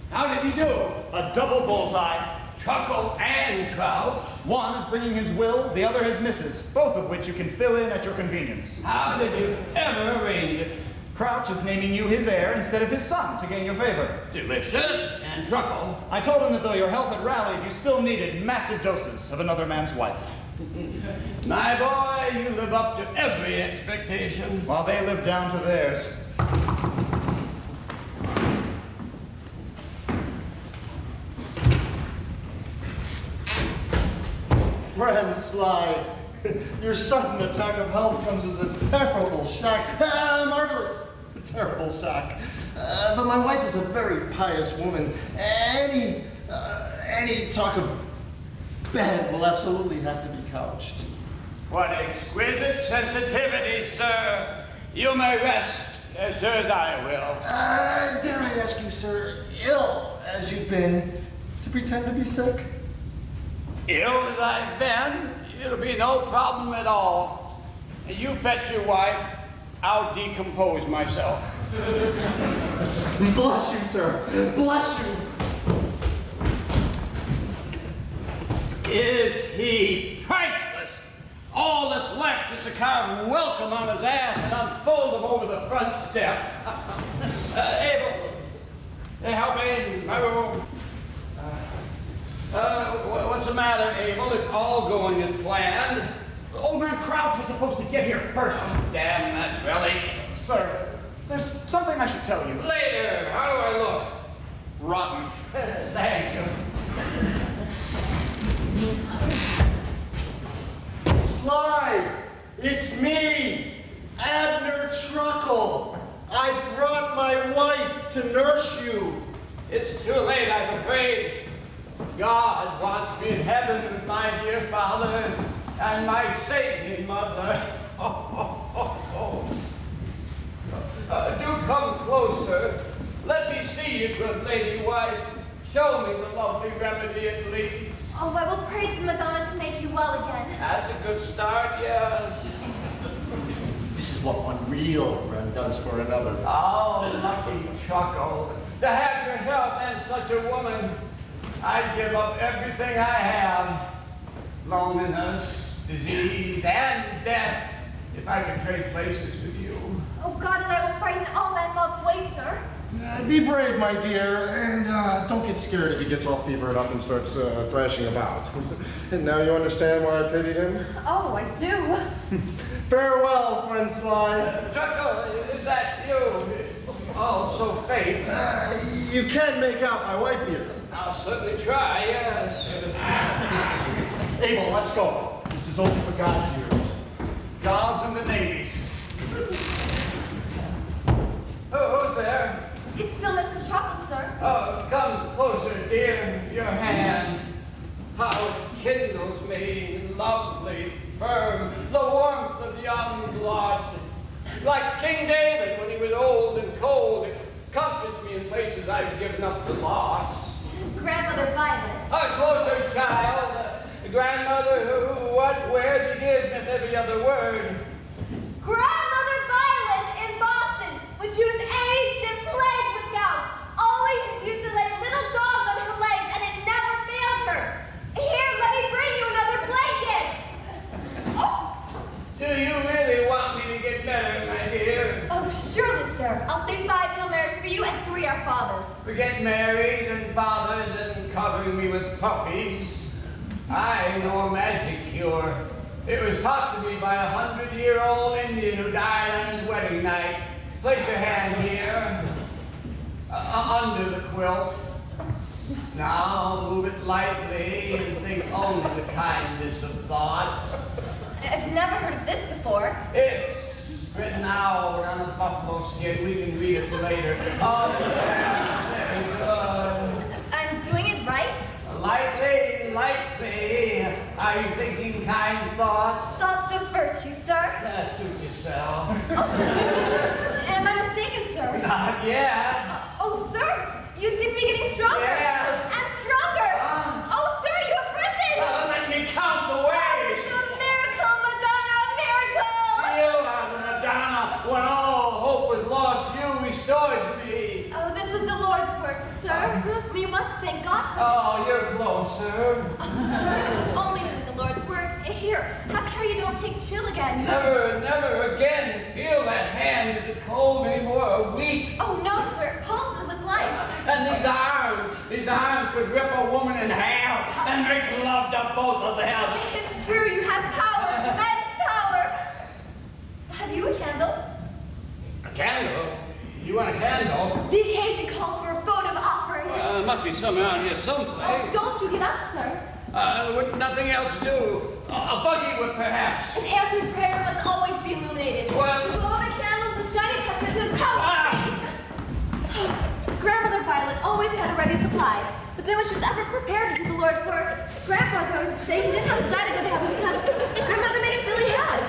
Speaker 3: how did he do?
Speaker 1: A double bullseye.
Speaker 3: Truckle and Crouch.
Speaker 1: One is bringing his will, the other his missus, both of which you can fill in at your convenience.
Speaker 3: How did you ever arrange it?
Speaker 1: Crouch is naming you his heir instead of his son to gain your favor.
Speaker 3: Delicious. And Truckle.
Speaker 1: I told him that though your health had rallied, you still needed massive doses of another man's wife.
Speaker 3: My boy, you live up to every expectation.
Speaker 1: While they live down to theirs.
Speaker 6: Friend Sly, your sudden attack of health comes as a terrible shock. Marvelous. A terrible shock. But my wife is a very pious woman. Any talk of bed will absolutely have to be couched.
Speaker 3: What exquisite sensitivity, sir. You may rest as sure as I will.
Speaker 6: Dare I ask you, sir, ill as you've been, to pretend to be sick?
Speaker 3: Ill as I've been, it'll be no problem at all. And you fetch your wife, I'll decompose myself.
Speaker 6: Bless you, sir. Bless you.
Speaker 3: Is he priceless? All that's left is to carve welcome on his ass and unfold him over the front step. Abel, help me in my room. What's the matter, Abel? It's all going as planned.
Speaker 1: Old man Crouch was supposed to get here first.
Speaker 3: Damn that relic.
Speaker 1: Sir, there's something I should tell you.
Speaker 3: Later, how do I look?
Speaker 1: Rotten.
Speaker 3: Thank you.
Speaker 6: Sly, it's me, Abner Truckle. I brought my wife to nurse you.
Speaker 3: It's too late, I'm afraid. God wants me in heaven with my dear father and my saintly mother. Do come closer. Let me see you, good lady wife. Show me the lovely remedy at least.
Speaker 7: Oh, I will pray to the Madonna to make you well again.
Speaker 3: That's a good start, yes.
Speaker 6: This is what one real friend does for another.
Speaker 3: Oh, lucky Chuckle. To have your help and such a woman, I'd give up everything I have. Loneliness, disease, and death, if I could trade places with you.
Speaker 7: Oh God, and I will frighten all my thoughts away, sir.
Speaker 6: Be brave, my dear, and don't get scared if he gets all fevered up and starts thrashing about. And now you understand why I pitied him?
Speaker 7: Oh, I do.
Speaker 6: Farewell, friend Sly.
Speaker 3: Chuckle, is that you? Oh, so faint.
Speaker 6: You can make out my wife here.
Speaker 3: I'll certainly try, yes.
Speaker 6: Abel, let's go. This is only for God's ears.
Speaker 1: God's and the Navy's.
Speaker 3: Who's there?
Speaker 7: It's still Mrs. Truckle, sir.
Speaker 3: Oh, come closer, dear. Your hand. How it kindles me, lovely, firm, the warmth of young blood. Like King David when he was old and cold, it comforts me in places I've given up the loss.
Speaker 7: Grandmother Violet.
Speaker 3: Oh, closer, child. The grandmother who, what, where, these ears miss every other word.
Speaker 7: Grandmother Violet in Boston, when she was aged and plagued with gout, always used to lay little dolls on her legs, and it never failed her. Here, let me bring you another blanket. Oh.
Speaker 3: Do you really want me to get better, my dear?
Speaker 7: Oh, surely, sir. I'll say 5 Hail Marys for you and 3 Our Fathers.
Speaker 3: We get married and fathers and covering me with puppies. I know a magic cure. It was taught to me by a 100-year-old Indian who died on his wedding night. Place your hand here, under the quilt. Now move it lightly and think only the kindest of thoughts.
Speaker 7: I've never heard of this before.
Speaker 3: It's written out on a buffalo skin. We can read it later. Oh,
Speaker 7: I'm doing it right?
Speaker 3: lightly, lightly. Are you thinking kind thoughts?
Speaker 7: Thoughts of virtue, sir.
Speaker 3: Suit yourself.
Speaker 7: Am I mistaken, sir?
Speaker 3: Not yet.
Speaker 7: Oh, sir, you seem to be getting stronger.
Speaker 3: Yes.
Speaker 7: And stronger. Oh, sir, you have risen.
Speaker 3: Let me count the ways.
Speaker 7: It's a miracle, Madonna, a miracle.
Speaker 3: You are the Madonna. When all hope was lost, you restored me.
Speaker 7: Oh, this was the Lord's work, sir. You must thank God for
Speaker 3: Oh, you're closer.
Speaker 7: Sir, it was only doing the Lord's work. Here, have care you don't take chill again.
Speaker 3: Never, never again feel that hand. Is it cold anymore or weak?
Speaker 7: Oh, no, sir. Pulsated with life.
Speaker 3: And these arms, These arms could rip a woman in half and make love to both of them.
Speaker 7: It's true, you have power, immense power. Have you a candle?
Speaker 3: A candle? You want a candle?
Speaker 7: The occasion calls for a votive offering.
Speaker 3: There must be some around here someplace.
Speaker 7: Oh, don't you get up, sir.
Speaker 3: Would nothing else do? A buggy would perhaps.
Speaker 7: An answered prayer must always be illuminated.
Speaker 3: Well-
Speaker 7: The glow of the candle is a shining testament to the power of faith. Grandmother Violet always had a ready supply, but then when she was ever prepared to do the Lord's work, Grandfather used to say he didn't have to die to go to heaven because Grandmother made him feel he had.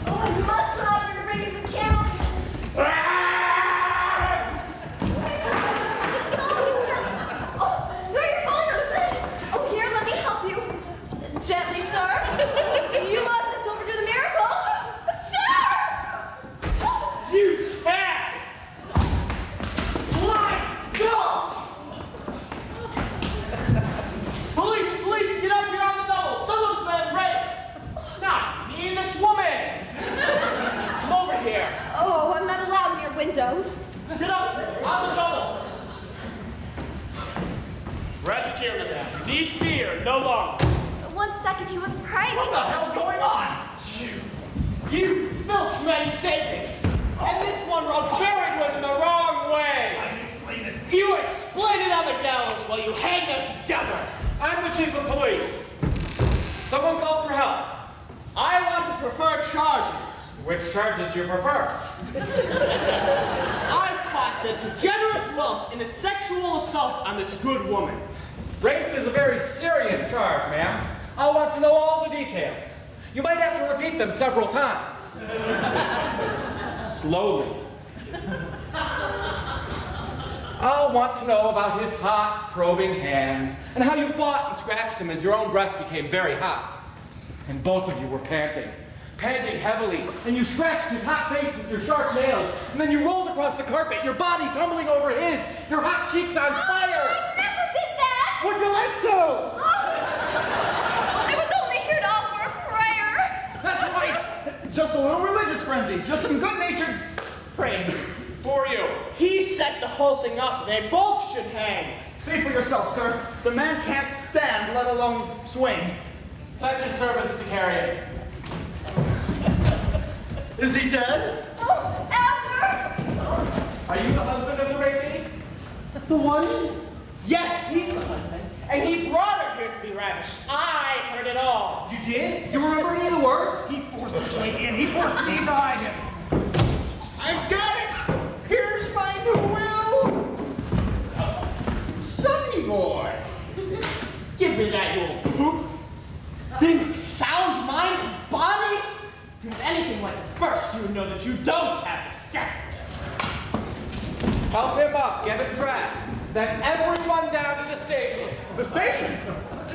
Speaker 7: Oh, I must have her to bring me some candles. Oh, sir, you're falling upset. Oh, here, let me help you. Gently, sir. You mustn't overdo the miracle. Sir!
Speaker 9: You cat! Slide! Go! Police, get up here on the double. Someone's been raped. Not me, this woman. Come over here.
Speaker 7: Oh, I'm not allowed near windows.
Speaker 9: Get up on the double. Rest here, madame. You need fear no longer.
Speaker 7: 1 second, he was praying.
Speaker 1: What the hell's going on?
Speaker 9: You filch men's savings. And this one rubs married women the wrong way.
Speaker 1: I can explain this.
Speaker 9: You explain it on the gallows while you hang them together. I'm the chief of police. Someone called for help. I want to prefer charges.
Speaker 8: Which charges do you prefer?
Speaker 9: I caught the degenerate lump in a sexual assault on this good woman.
Speaker 8: Rape is a very serious charge, ma'am. I'll want to know all the details. You might have to repeat them several times. Slowly. I'll want to know about his hot, probing hands, and how you fought and scratched him as your own breath became very hot. And both of you were panting heavily, and you scratched his hot face with your sharp nails, and then you rolled across the carpet, your body tumbling over his, your hot cheeks on fire.
Speaker 7: I never did that!
Speaker 8: Would you like to?
Speaker 7: I was only here to offer a prayer.
Speaker 1: That's right. Just a little religious frenzy. Just some good-natured praying.
Speaker 9: Who are you? He set the whole thing up. They both should hang.
Speaker 1: See for yourself, sir. The man can't stand, let alone swing.
Speaker 8: Fetch his servants to carry it.
Speaker 6: Is he dead?
Speaker 7: Oh, Abner!
Speaker 8: Are you the husband of the rapee?
Speaker 6: The one?
Speaker 9: Yes, he's the husband. And he brought her here to be ravished. I heard it all.
Speaker 8: You did? You remember any of the words?
Speaker 1: He forced his way in. He forced me behind him.
Speaker 6: I've got it! Here's my new will!
Speaker 1: Sonny boy.
Speaker 9: Give me that, you old poop. Being of sound mind and body? If you had anything like the first, you would know that you don't have the second.
Speaker 8: Help him up, get him dressed. Then everyone down to the station.
Speaker 1: The station?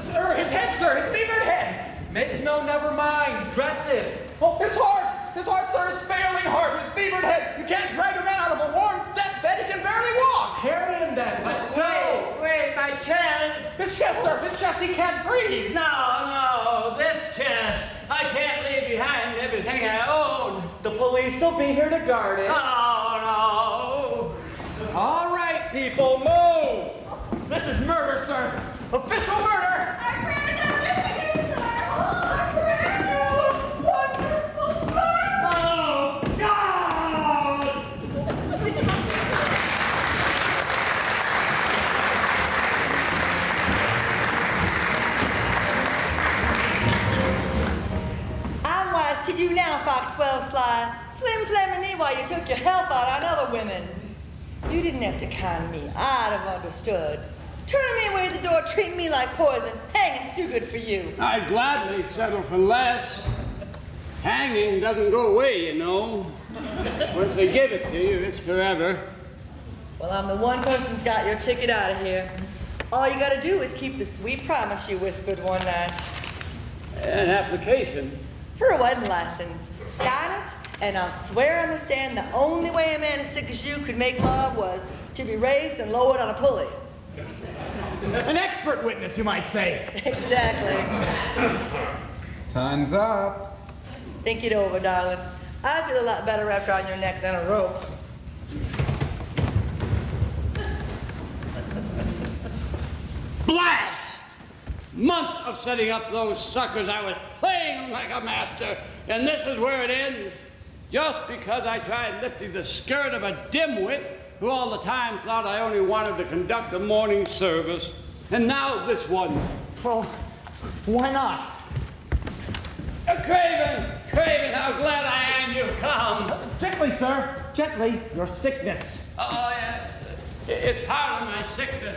Speaker 1: Sir, his head, sir. His fevered head.
Speaker 8: Maids, no, never mind. Dress him.
Speaker 1: Oh, his heart. His heart, sir. His failing heart. His fevered head. You can't drag a man out of a warm deathbed. He can barely walk.
Speaker 8: Carry him then. Let's go.
Speaker 3: Wait, my chest.
Speaker 1: His chest, sir. His chest. He can't breathe.
Speaker 3: No, this chest. I can't leave behind everything I own.
Speaker 8: The police will be here to guard it.
Speaker 3: Oh, no. All right, people, move.
Speaker 1: This is murder, sir. Official murder.
Speaker 7: I pray that everything is there. Oh, I pray. Wonderful, sir.
Speaker 9: Oh, God!
Speaker 2: I'm wise to you now, Foxwell Sly. Flim-flamming me while you took your health out on other women. You didn't have to con me. I'd have understood. Turning me away at the door, treating me like poison. Hanging's too good for you.
Speaker 3: I'd gladly settle for less. Hanging doesn't go away, you know. Once they give it to you, it's forever.
Speaker 2: Well, I'm the one person that's got your ticket out of here. All you gotta do is keep the sweet promise you whispered one night.
Speaker 3: An application.
Speaker 2: For a wedding license. Sign it, and I'll swear on the stand the only way a man as sick as you could make love was to be raised and lowered on a pulley.
Speaker 1: An expert witness, you might say.
Speaker 2: Exactly.
Speaker 8: Time's up.
Speaker 2: Think it over, darling. I feel a lot better wrapped around your neck than a rope.
Speaker 3: Blast! Months of setting up those suckers. I was playing like a master, and this is where it ends. Just because I tried lifting the skirt of a dimwit who all the time thought I only wanted to conduct the morning service. And now this one.
Speaker 1: Well, why not?
Speaker 3: Craven, how glad I am you've come.
Speaker 1: Gently, sir. Gently. Your sickness.
Speaker 3: Oh, yeah. It's part of my sickness.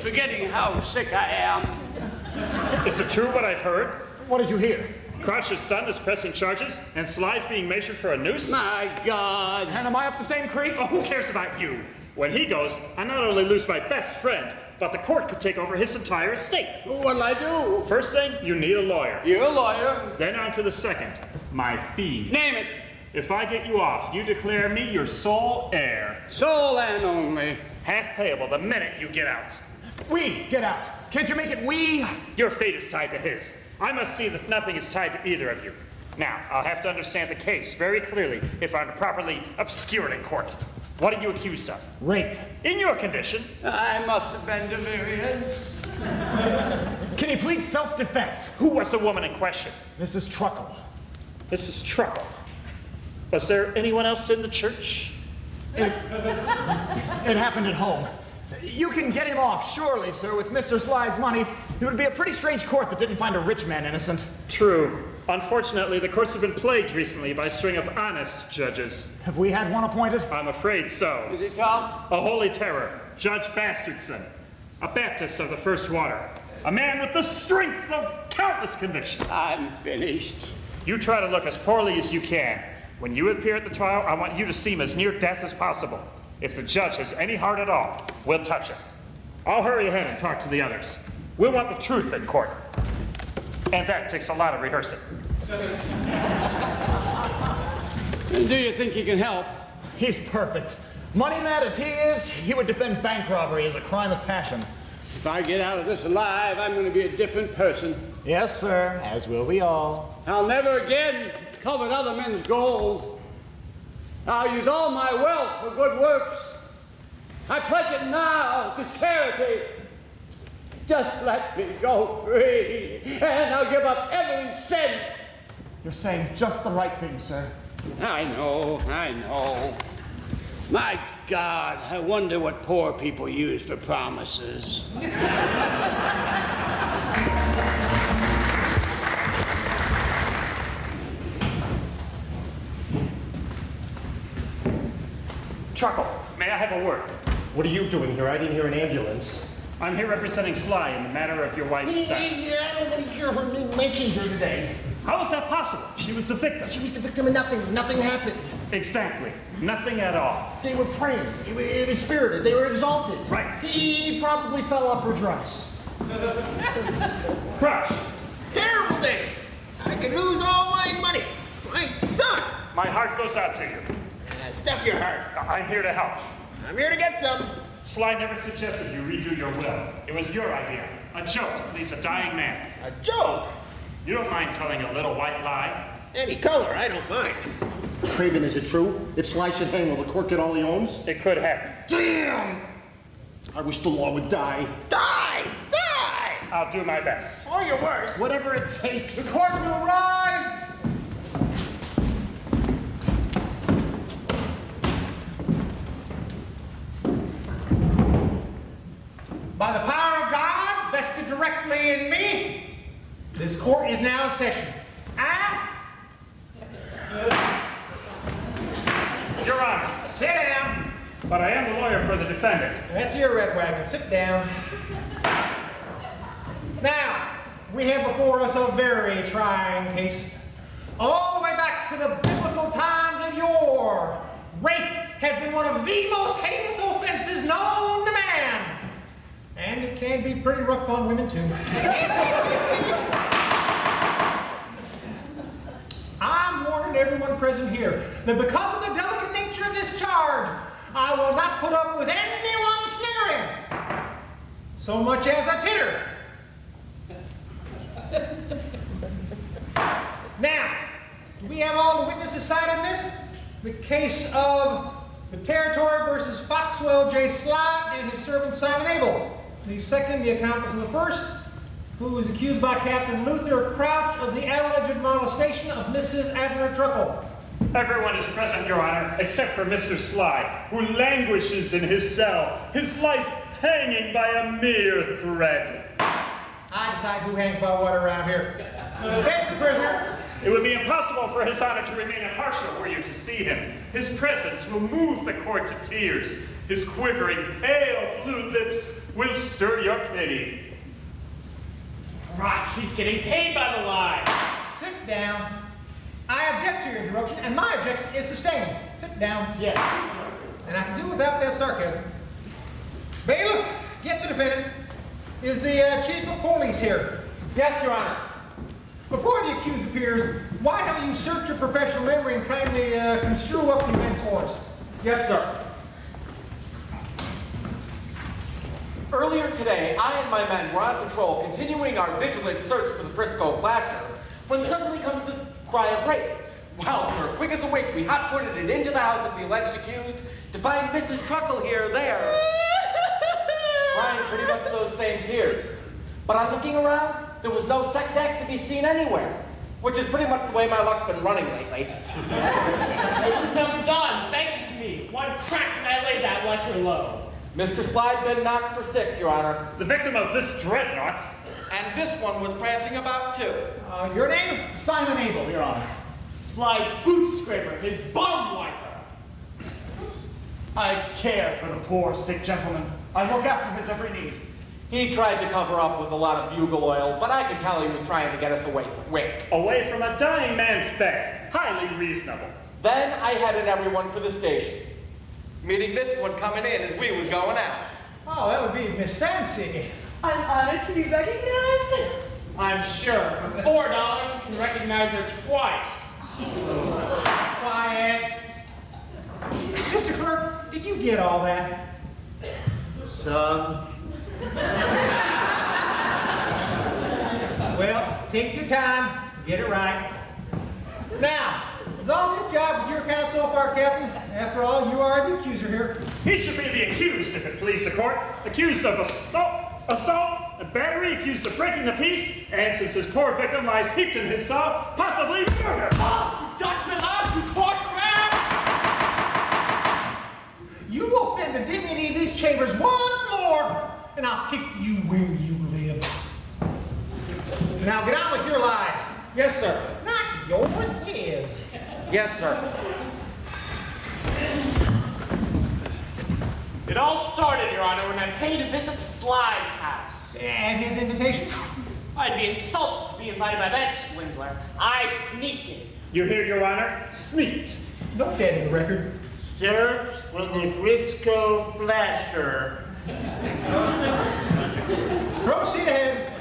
Speaker 3: Forgetting how sick I am.
Speaker 4: Is it true what I've heard?
Speaker 1: What did you hear?
Speaker 4: Crouch's son is pressing charges, and Sly's being measured for a noose?
Speaker 3: My God.
Speaker 1: And am I up the same creek?
Speaker 4: Oh, who cares about you? When he goes, I not only lose my best friend, but the court could take over his entire estate.
Speaker 3: What'll I do?
Speaker 4: First thing, you need a lawyer.
Speaker 3: You're a lawyer.
Speaker 4: Then on to the second, my fee.
Speaker 3: Name it.
Speaker 4: If I get you off, you declare me your sole heir.
Speaker 3: Sole and only.
Speaker 4: Half payable the minute you get out.
Speaker 1: We get out. Can't you make it we?
Speaker 4: Your fate is tied to his. I must see that nothing is tied to either of you. Now, I'll have to understand the case very clearly if I'm properly obscured in court. What are you accused of?
Speaker 1: Rape.
Speaker 4: In your condition.
Speaker 3: I must have been delirious.
Speaker 1: Can you plead self-defense?
Speaker 4: Who was the woman in question?
Speaker 1: Mrs. Truckle.
Speaker 4: Mrs. Truckle. Was there anyone else in the church?
Speaker 1: It happened at home. You can get him off, surely, sir, with Mr. Sly's money. It would be a pretty strange court that didn't find a rich man innocent.
Speaker 4: True. Unfortunately, the courts have been plagued recently by a string of honest judges.
Speaker 1: Have we had one appointed?
Speaker 4: I'm afraid so.
Speaker 3: Is he tough?
Speaker 4: A holy terror, Judge Bastardson, a Baptist of the first water, a man with the strength of countless convictions.
Speaker 3: I'm finished.
Speaker 4: You try to look as poorly as you can. When you appear at the trial, I want you to seem as near death as possible. If the judge has any heart at all, we'll touch it. I'll hurry ahead and talk to the others. We'll want the truth in court. And that takes a lot of rehearsing.
Speaker 3: And do you think he can help?
Speaker 1: He's perfect. Money mad as he is, he would defend bank robbery as a crime of passion.
Speaker 3: If I get out of this alive, I'm going to be a different person.
Speaker 1: Yes, sir, as will we all.
Speaker 3: I'll never again covet other men's gold. I'll use all my wealth for good works. I pledge it now to charity. Just let me go free, and I'll give up every cent.
Speaker 1: You're saying just the right thing, sir.
Speaker 3: I know. My God, I wonder what poor people use for promises.
Speaker 4: Truckle, may I have a word?
Speaker 6: What are you doing here? I didn't hear an ambulance.
Speaker 4: I'm here representing Sly in the matter of your wife's death.
Speaker 6: I don't want to hear her name mentioned here today.
Speaker 4: How is that possible? She was the victim.
Speaker 6: She was the victim of nothing. Nothing happened.
Speaker 4: Exactly. Nothing at all.
Speaker 6: They were praying. It was spirited. They were exalted.
Speaker 4: Right.
Speaker 6: He probably fell up her dress.
Speaker 4: Crouch,
Speaker 5: Terrible day. I could lose all my money. My son.
Speaker 4: my heart goes out to you.
Speaker 5: Stuff your heart.
Speaker 4: I'm here to help.
Speaker 5: I'm here to get some.
Speaker 4: Sly never suggested you redo your will. It was your idea. A joke to please a dying man.
Speaker 5: A joke?
Speaker 4: You don't mind telling a little white lie?
Speaker 5: Any color, I don't mind.
Speaker 6: Craven, is it true? If Sly should hang, will the court get all he owns?
Speaker 4: It could happen.
Speaker 6: Damn! I wish the law would die.
Speaker 5: Die! Die!
Speaker 4: I'll do my best.
Speaker 5: Or your worst.
Speaker 6: Whatever it takes.
Speaker 1: The court will rise! By the power of God vested directly in me, this court is now in session.
Speaker 4: Your Honor,
Speaker 1: Sit down.
Speaker 4: but I am the lawyer for the defendant.
Speaker 1: That's your red wagon. Sit down. Now, we have before us a very trying case. All the way back to the biblical times of yore, rape has been one of the most heinous offenses known to man. And it can be pretty rough on women, too. I'm warning everyone present here that because of the delicate nature of this charge, I will not put up with anyone sniggering, so much as a titter. Now, do we have all the witnesses side on this? The case of the Territory versus Foxwell J. Sly and his servant Simon Abel.
Speaker 10: the second, the accomplice of the first, who is accused by Captain Luther Crouch of the alleged molestation of Mrs. Abner Truckle.
Speaker 4: Everyone is present, Your Honor, except for Mr. Sly, who languishes in his cell, his life hanging by a mere thread.
Speaker 10: I decide who hangs by what around here. Bench the prisoner.
Speaker 4: It would be impossible for His Honor to remain impartial were you to see him. His presence will move the court to tears. His quivering, pale blue lips will stir your pity.
Speaker 9: Right, he's getting paid by the lie.
Speaker 10: Sit down. I object to your interruption, and my objection is sustained. Sit down.
Speaker 9: Yes.
Speaker 10: And I can do without that sarcasm. Bailiff, get the defendant. Is the chief of police here?
Speaker 8: Yes, Your Honor.
Speaker 10: Before the accused appears, why don't you search your professional memory and kindly construe up the events for us?
Speaker 8: Yes, sir. Earlier today, I and my men were on patrol continuing our vigilant search for the Frisco flasher, when suddenly comes this cry of rape. Well, sir, quick as a wink, we hot-footed it into the house of the alleged accused to find Mrs. Truckle here, there, crying pretty much those same tears. But on looking around, there was no sex act to be seen anywhere, which is pretty much the way my luck's been running lately.
Speaker 9: It was never done, thanks to me. One crack and I laid that lecher low.
Speaker 8: Mr. Sly'd been knocked for 6, Your Honor.
Speaker 4: The victim of this dreadnought.
Speaker 8: And this one was prancing about, too.
Speaker 10: Your name?
Speaker 9: Simon Abel, Your Honor. Sly's boot scraper, his bum wiper.
Speaker 1: I care for the poor, sick gentleman. I look after his every need.
Speaker 8: He tried to cover up with a lot of bugle oil, but I could tell he was trying to get us away quick.
Speaker 4: Away from a dying man's bed. Highly reasonable.
Speaker 8: Then I headed everyone for the station, meeting this one coming in as we was going out.
Speaker 10: Oh, that would be Miss Fancy.
Speaker 2: I'm honored to be recognized.
Speaker 9: I'm sure. For $4, you can recognize her twice.
Speaker 10: Quiet. Mr. Clerk, did you get all that?
Speaker 5: Some.
Speaker 10: Well, take your time, get it right. Now, is all this job with your account so far, Captain? After all, you are the accuser here.
Speaker 4: He should be the accused, if it please the court. Accused of assault, and battery, accused of breaking the peace, and since his poor victim lies heaped in his cell, possibly murder.
Speaker 9: Oh, you Dutchman lies, you pork crab!
Speaker 10: You offend the dignity of these chambers once more, and I'll kick you where you live. Now get on with your lives.
Speaker 8: Yes, sir.
Speaker 10: Not yours, his.
Speaker 8: Yes, sir.
Speaker 9: It all started, Your Honor, when I paid a visit to Sly's house.
Speaker 10: And his invitation?
Speaker 9: I'd be insulted to be invited by that swindler. I sneaked in.
Speaker 4: You hear, Your Honor? Sneaked.
Speaker 10: Note that in the record.
Speaker 5: Search for the Frisco flasher.
Speaker 10: Proceed ahead.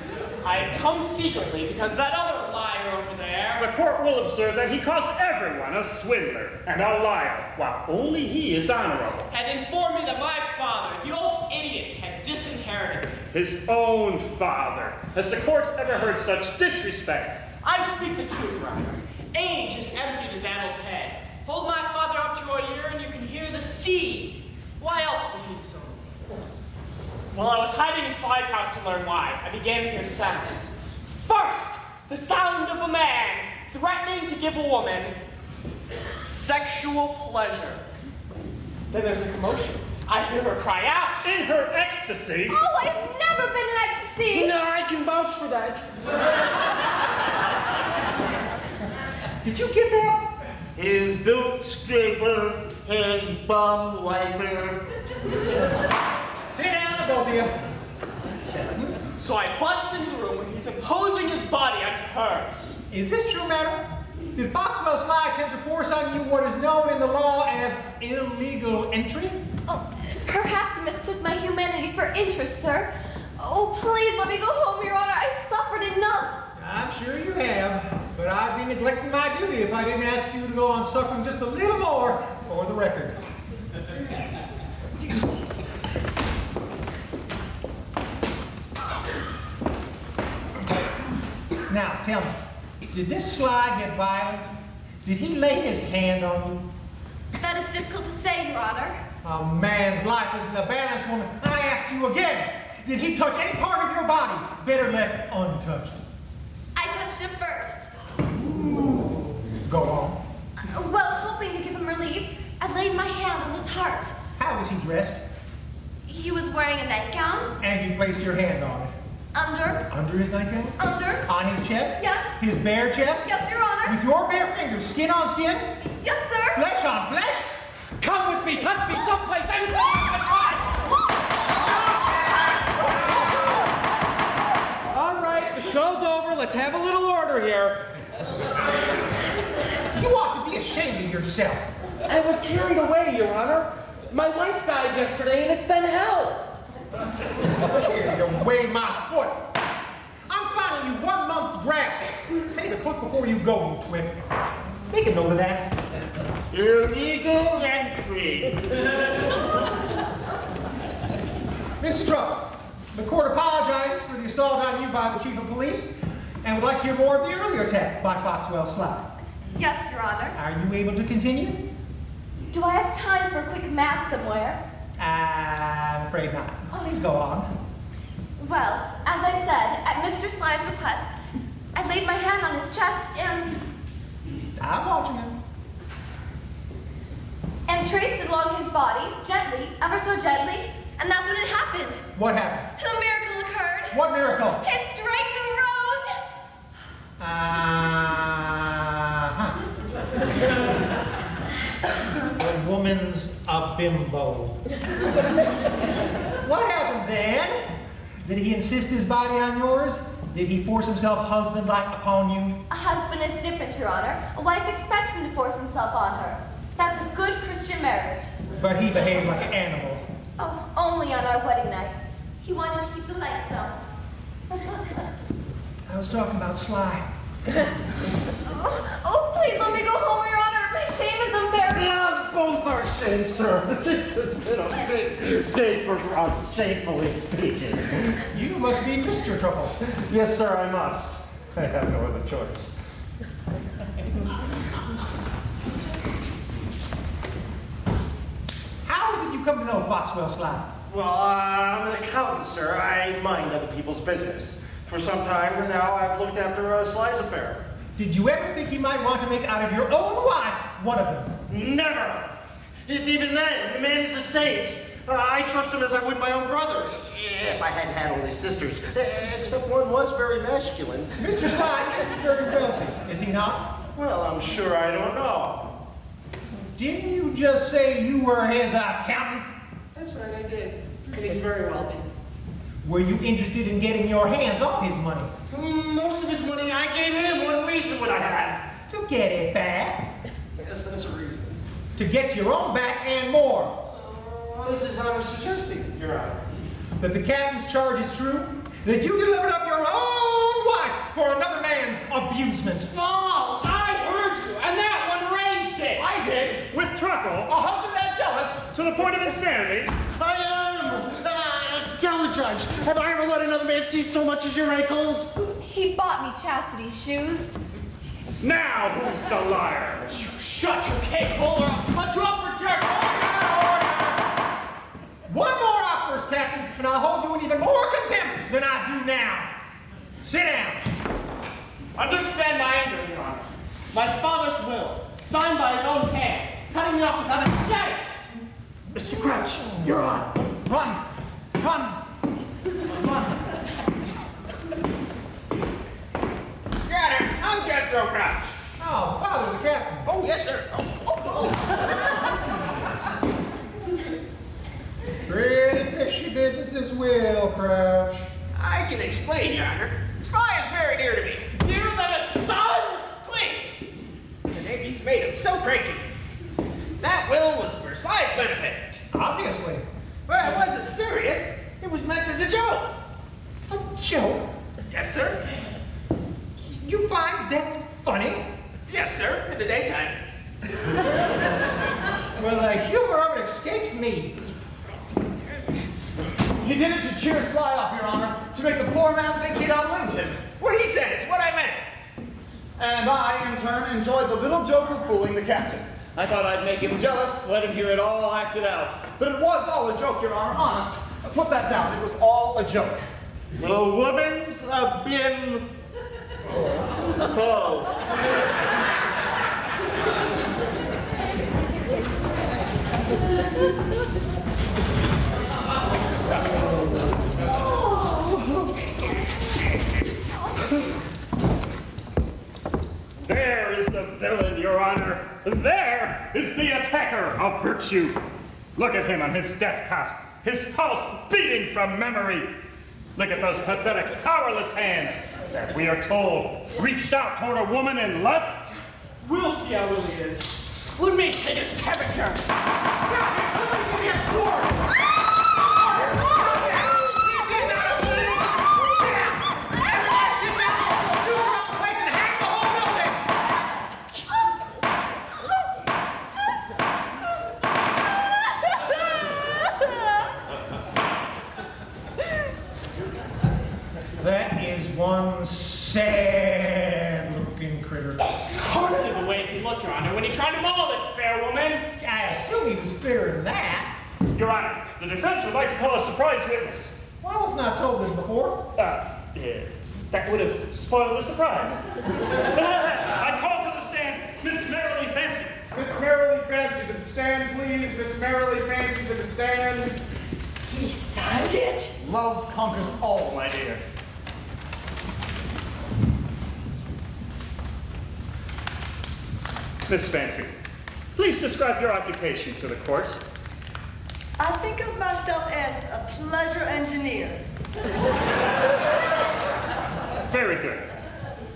Speaker 9: I had come secretly because that other liar over there.
Speaker 4: The court will observe that he calls everyone a swindler and a liar, while only he is honorable.
Speaker 9: Had informed me that my father, the old idiot, had disinherited me.
Speaker 4: His own father. Has the court ever heard such disrespect?
Speaker 9: I speak the truth, Your Honor. Age has emptied his addled head. Hold my father up to a year and you can hear the sea. Why else would he disown me? While I was hiding in Sly's house to learn why, I began to hear sounds. First, the sound of a man threatening to give a woman sexual pleasure. Then there's a commotion. I hear her cry out.
Speaker 4: In her ecstasy.
Speaker 7: Oh, I've never been in ecstasy.
Speaker 8: No, I can vouch for that.
Speaker 10: Did you get that?
Speaker 5: His boot scraper, his bum wiper.
Speaker 10: Sit down, the both of you.
Speaker 9: So I bust into the room when he's imposing his body onto hers.
Speaker 10: Is this true, madam? Did Foxwell Sly attempt to force on you what is known in the law as illegal entry?
Speaker 7: Oh, perhaps I mistook my humanity for interest, sir. Oh, please let me go home, Your Honor. I've suffered enough.
Speaker 10: I'm sure you have, but I'd be neglecting my duty if I didn't ask you to go on suffering just a little more for the record. Now, tell me, did this Sly get violent? Did he lay his hand on you?
Speaker 7: That is difficult to say, Your Honor.
Speaker 10: A man's life is in the balance, woman. I ask you again, Did he touch any part of your body better left untouched?
Speaker 7: I touched him first.
Speaker 10: Ooh. Go on.
Speaker 7: Well, hoping to give him relief, I laid my hand on his heart.
Speaker 10: How was he dressed?
Speaker 7: He was wearing a nightgown.
Speaker 10: And you placed your hand on it.
Speaker 7: Under.
Speaker 10: Under his nightgown?
Speaker 7: Under.
Speaker 10: On his chest?
Speaker 7: Yes.
Speaker 10: His bare chest?
Speaker 7: Yes, Your Honor.
Speaker 10: With your bare fingers, skin on skin?
Speaker 7: Yes, sir.
Speaker 10: Flesh on flesh?
Speaker 8: Come with me, touch me someplace, anywhere. All right, the show's over. Let's have a little order here.
Speaker 10: You ought to be ashamed of yourself.
Speaker 8: I was carried away, Your Honor. My wife died yesterday, and it's been hell.
Speaker 10: Carried away my foot. I'm fining you 1 month's graft. Pay the clerk before you go, you twit. Make a note of that.
Speaker 3: Illegal entry.
Speaker 10: Mr. Truss, the court apologizes for the assault on you by the chief of police and would like to hear more of the earlier attack by Foxwell J.
Speaker 7: Yes, Your Honor.
Speaker 10: Are you able to continue?
Speaker 7: Do I have time for a quick math somewhere?
Speaker 10: I'm afraid not. Please go on.
Speaker 7: Well, as I said, at Mr. Sly's request, I laid my hand on his chest
Speaker 10: I'm watching him.
Speaker 7: and traced it along his body, gently, ever so gently, and that's when it happened.
Speaker 10: What happened?
Speaker 7: The miracle occurred.
Speaker 10: What miracle?
Speaker 7: His strength arose.
Speaker 10: The woman's a bimbo. What happened then? Did he insist his body on yours? Did he force himself husband-like upon you?
Speaker 7: A husband is different, Your Honor. A wife expects him to force himself on her. That's a good Christian marriage.
Speaker 10: But he behaved like an animal.
Speaker 7: Oh, only on our wedding night. He wanted to keep the lights on.
Speaker 10: I was talking about Sly.
Speaker 7: Oh, please let me go home, Your Honor. My shame is unbearable.
Speaker 6: Yeah, both are shame, sir. This has been a big day for us, shamefully speaking.
Speaker 10: You must be Mr. Trouble.
Speaker 6: Yes, sir, I must. I have no other choice.
Speaker 10: How did you come to know Foxwell J?
Speaker 6: Well, I'm an accountant, sir. I mind other people's business. For some time now, I've looked after Sly's affair.
Speaker 10: Did you ever think you might want to make out of your own wife one of them?
Speaker 6: Never! If even then, the man is a saint. I trust him as I would my own brother. If I hadn't had all his sisters. Except one was very masculine.
Speaker 10: Mr. Sly is very wealthy, is he not?
Speaker 6: Well, I'm sure I don't know.
Speaker 10: Didn't you just say you were his accountant?
Speaker 6: That's right, I did. And he's very wealthy.
Speaker 10: Were you interested in getting your hands on his money?
Speaker 6: Most of his money I gave him. One reason would I have.
Speaker 10: To get it back.
Speaker 6: Yes, that's a reason.
Speaker 10: To get your own back and more.
Speaker 6: What is His Honor suggesting, Your Honor?
Speaker 10: That the captain's charge is true? That you delivered up your own wife for another man's abusement?
Speaker 9: False! I heard you, and that one arranged it.
Speaker 4: I did, with truckle,
Speaker 9: A husband that jealous.
Speaker 4: to the point of insanity.
Speaker 6: I am! Tell the judge, have I ever let another man see so much as your ankles?
Speaker 7: He bought me chastity shoes.
Speaker 4: Now who's the liar?
Speaker 9: Shut your cake holder up. Let's drop for jerk. Order!
Speaker 10: One more outburst, Captain, and I'll hold you in even more contempt than I do now. Sit down.
Speaker 9: Understand my anger, Your Honor. My father's will, signed by his own hand, cutting me off without a cent.
Speaker 4: Mr. Crouch, you're on.
Speaker 10: Run. Run. Run.
Speaker 5: Your Honor, I'm Judge Crouch.
Speaker 10: Oh, father of the captain.
Speaker 5: Oh, yes, sir.
Speaker 10: Pretty fishy business this will, Crouch.
Speaker 5: I can explain, Your Honor. Sly is very dear to me.
Speaker 9: Dearer than a son?
Speaker 5: Please. The Navy's made him so cranky. That will was for Sly's benefit.
Speaker 10: Obviously.
Speaker 5: Well, it wasn't serious. It was meant as a joke.
Speaker 10: A joke?
Speaker 5: Yes, sir.
Speaker 10: You find that funny?
Speaker 5: Yes, sir. In the daytime.
Speaker 10: Well, the humor of it escapes me.
Speaker 1: He did it to cheer Sly up, Your Honor, to make the poor man think he'd outlived him.
Speaker 5: What he said is what I meant.
Speaker 1: And I, in turn, enjoyed the little joke of fooling the captain. I thought I'd make him jealous, let him hear it all acted out. But it was all a joke, Your Honor, honest.
Speaker 10: Put that down. It was all a joke.
Speaker 3: The woman's been... Oh.
Speaker 4: There is the villain, Your Honor. There is the attacker of virtue. Look at him on his death cot, his pulse beating from memory. Look at those pathetic, powerless hands that we are told reached out toward a woman in lust.
Speaker 9: We'll see how ill he is. Let me take his temperature.
Speaker 10: Give me a sword! That is one sad-looking critter.
Speaker 9: Hardly the way he looked, Your Honor, when he tried to maul this fair woman.
Speaker 10: I assume he was fairer than that.
Speaker 4: Your Honor, the defense would like to call a surprise witness.
Speaker 10: Well, I was not told this before.
Speaker 4: Yeah, that would have spoiled the surprise. I call to the stand Miss Merrily Fancy.
Speaker 10: Miss Merrily Fancy to the stand, please. Miss Merrily Fancy to the stand.
Speaker 2: He signed it?
Speaker 1: Love conquers all, my dear.
Speaker 4: Miss Fancy, please describe your occupation to the court.
Speaker 2: I think of myself as a pleasure engineer.
Speaker 4: Very good.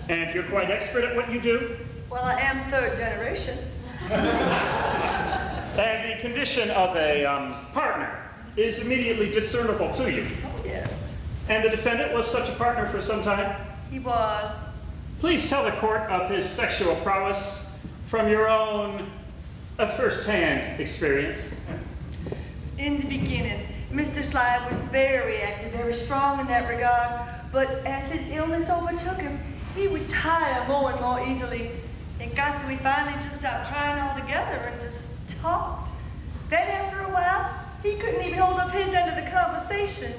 Speaker 4: And you're quite expert at what you do?
Speaker 2: Well, I am third generation.
Speaker 4: And the condition of a partner is immediately discernible to you.
Speaker 2: Oh, yes.
Speaker 4: And the defendant was such a partner for some time?
Speaker 2: He was.
Speaker 4: Please tell the court of his sexual prowess from your own first-hand experience.
Speaker 2: In the beginning, Mr. Sly was very active, very strong in that regard, but as his illness overtook him, he would tire more and more easily. It got so he finally just stopped trying altogether and just talked. Then after a while, he couldn't even hold up his end of the conversation.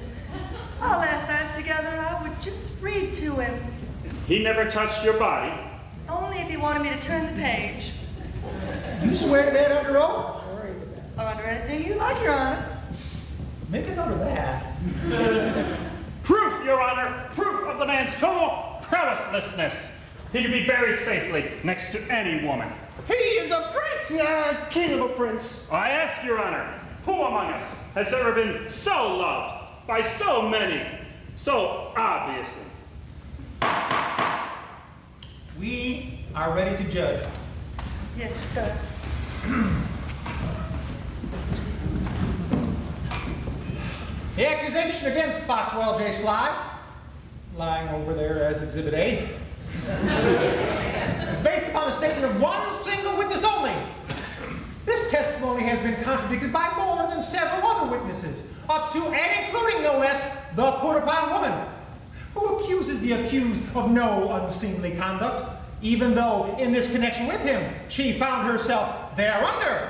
Speaker 2: Our last nights together, I would just read to him.
Speaker 4: He never touched your body?
Speaker 2: Only if he wanted me to turn the page.
Speaker 10: You swear to that under oath?
Speaker 2: Or under anything you like, Your Honor.
Speaker 10: Make a note of that.
Speaker 4: Proof, Your Honor, proof of the man's total prowesslessness. He can be buried safely next to any woman.
Speaker 6: He is a prince! Yeah, king of a prince.
Speaker 4: I ask, Your Honor, who among us has ever been so loved by so many, so obviously?
Speaker 10: We are ready to judge.
Speaker 2: Yes, sir.
Speaker 10: The accusation against Foxwell J. Sly, lying over there as Exhibit A, is based upon the statement of one single witness only. This testimony has been contradicted by more than several other witnesses, up to and including no less the put-upon woman, who accuses the accused of no unseemly conduct, even though in this connection with him, she found herself thereunder.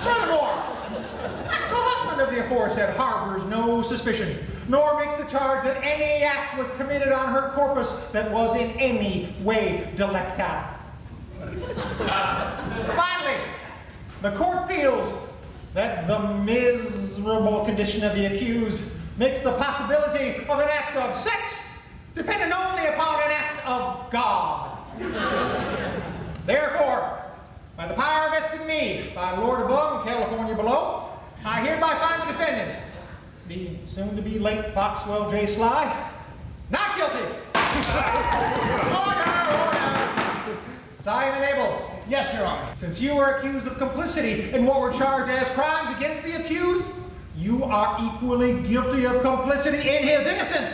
Speaker 10: Furthermore, the husband of the aforesaid harbors no suspicion, nor makes the charge that any act was committed on her corpus that was in any way delectable. Finally, the court feels that the miserable condition of the accused makes the possibility of an act of sex dependent only upon an act of God. Therefore, by the power vested in me by Lord above and California below, I hereby find the defendant, the soon-to-be late Foxwell J. Sly, not guilty. Order! Simon Abel.
Speaker 9: Yes, Your Honor.
Speaker 10: Since you are accused of complicity in what were charged as crimes against the accused, you are equally guilty of complicity in his innocence.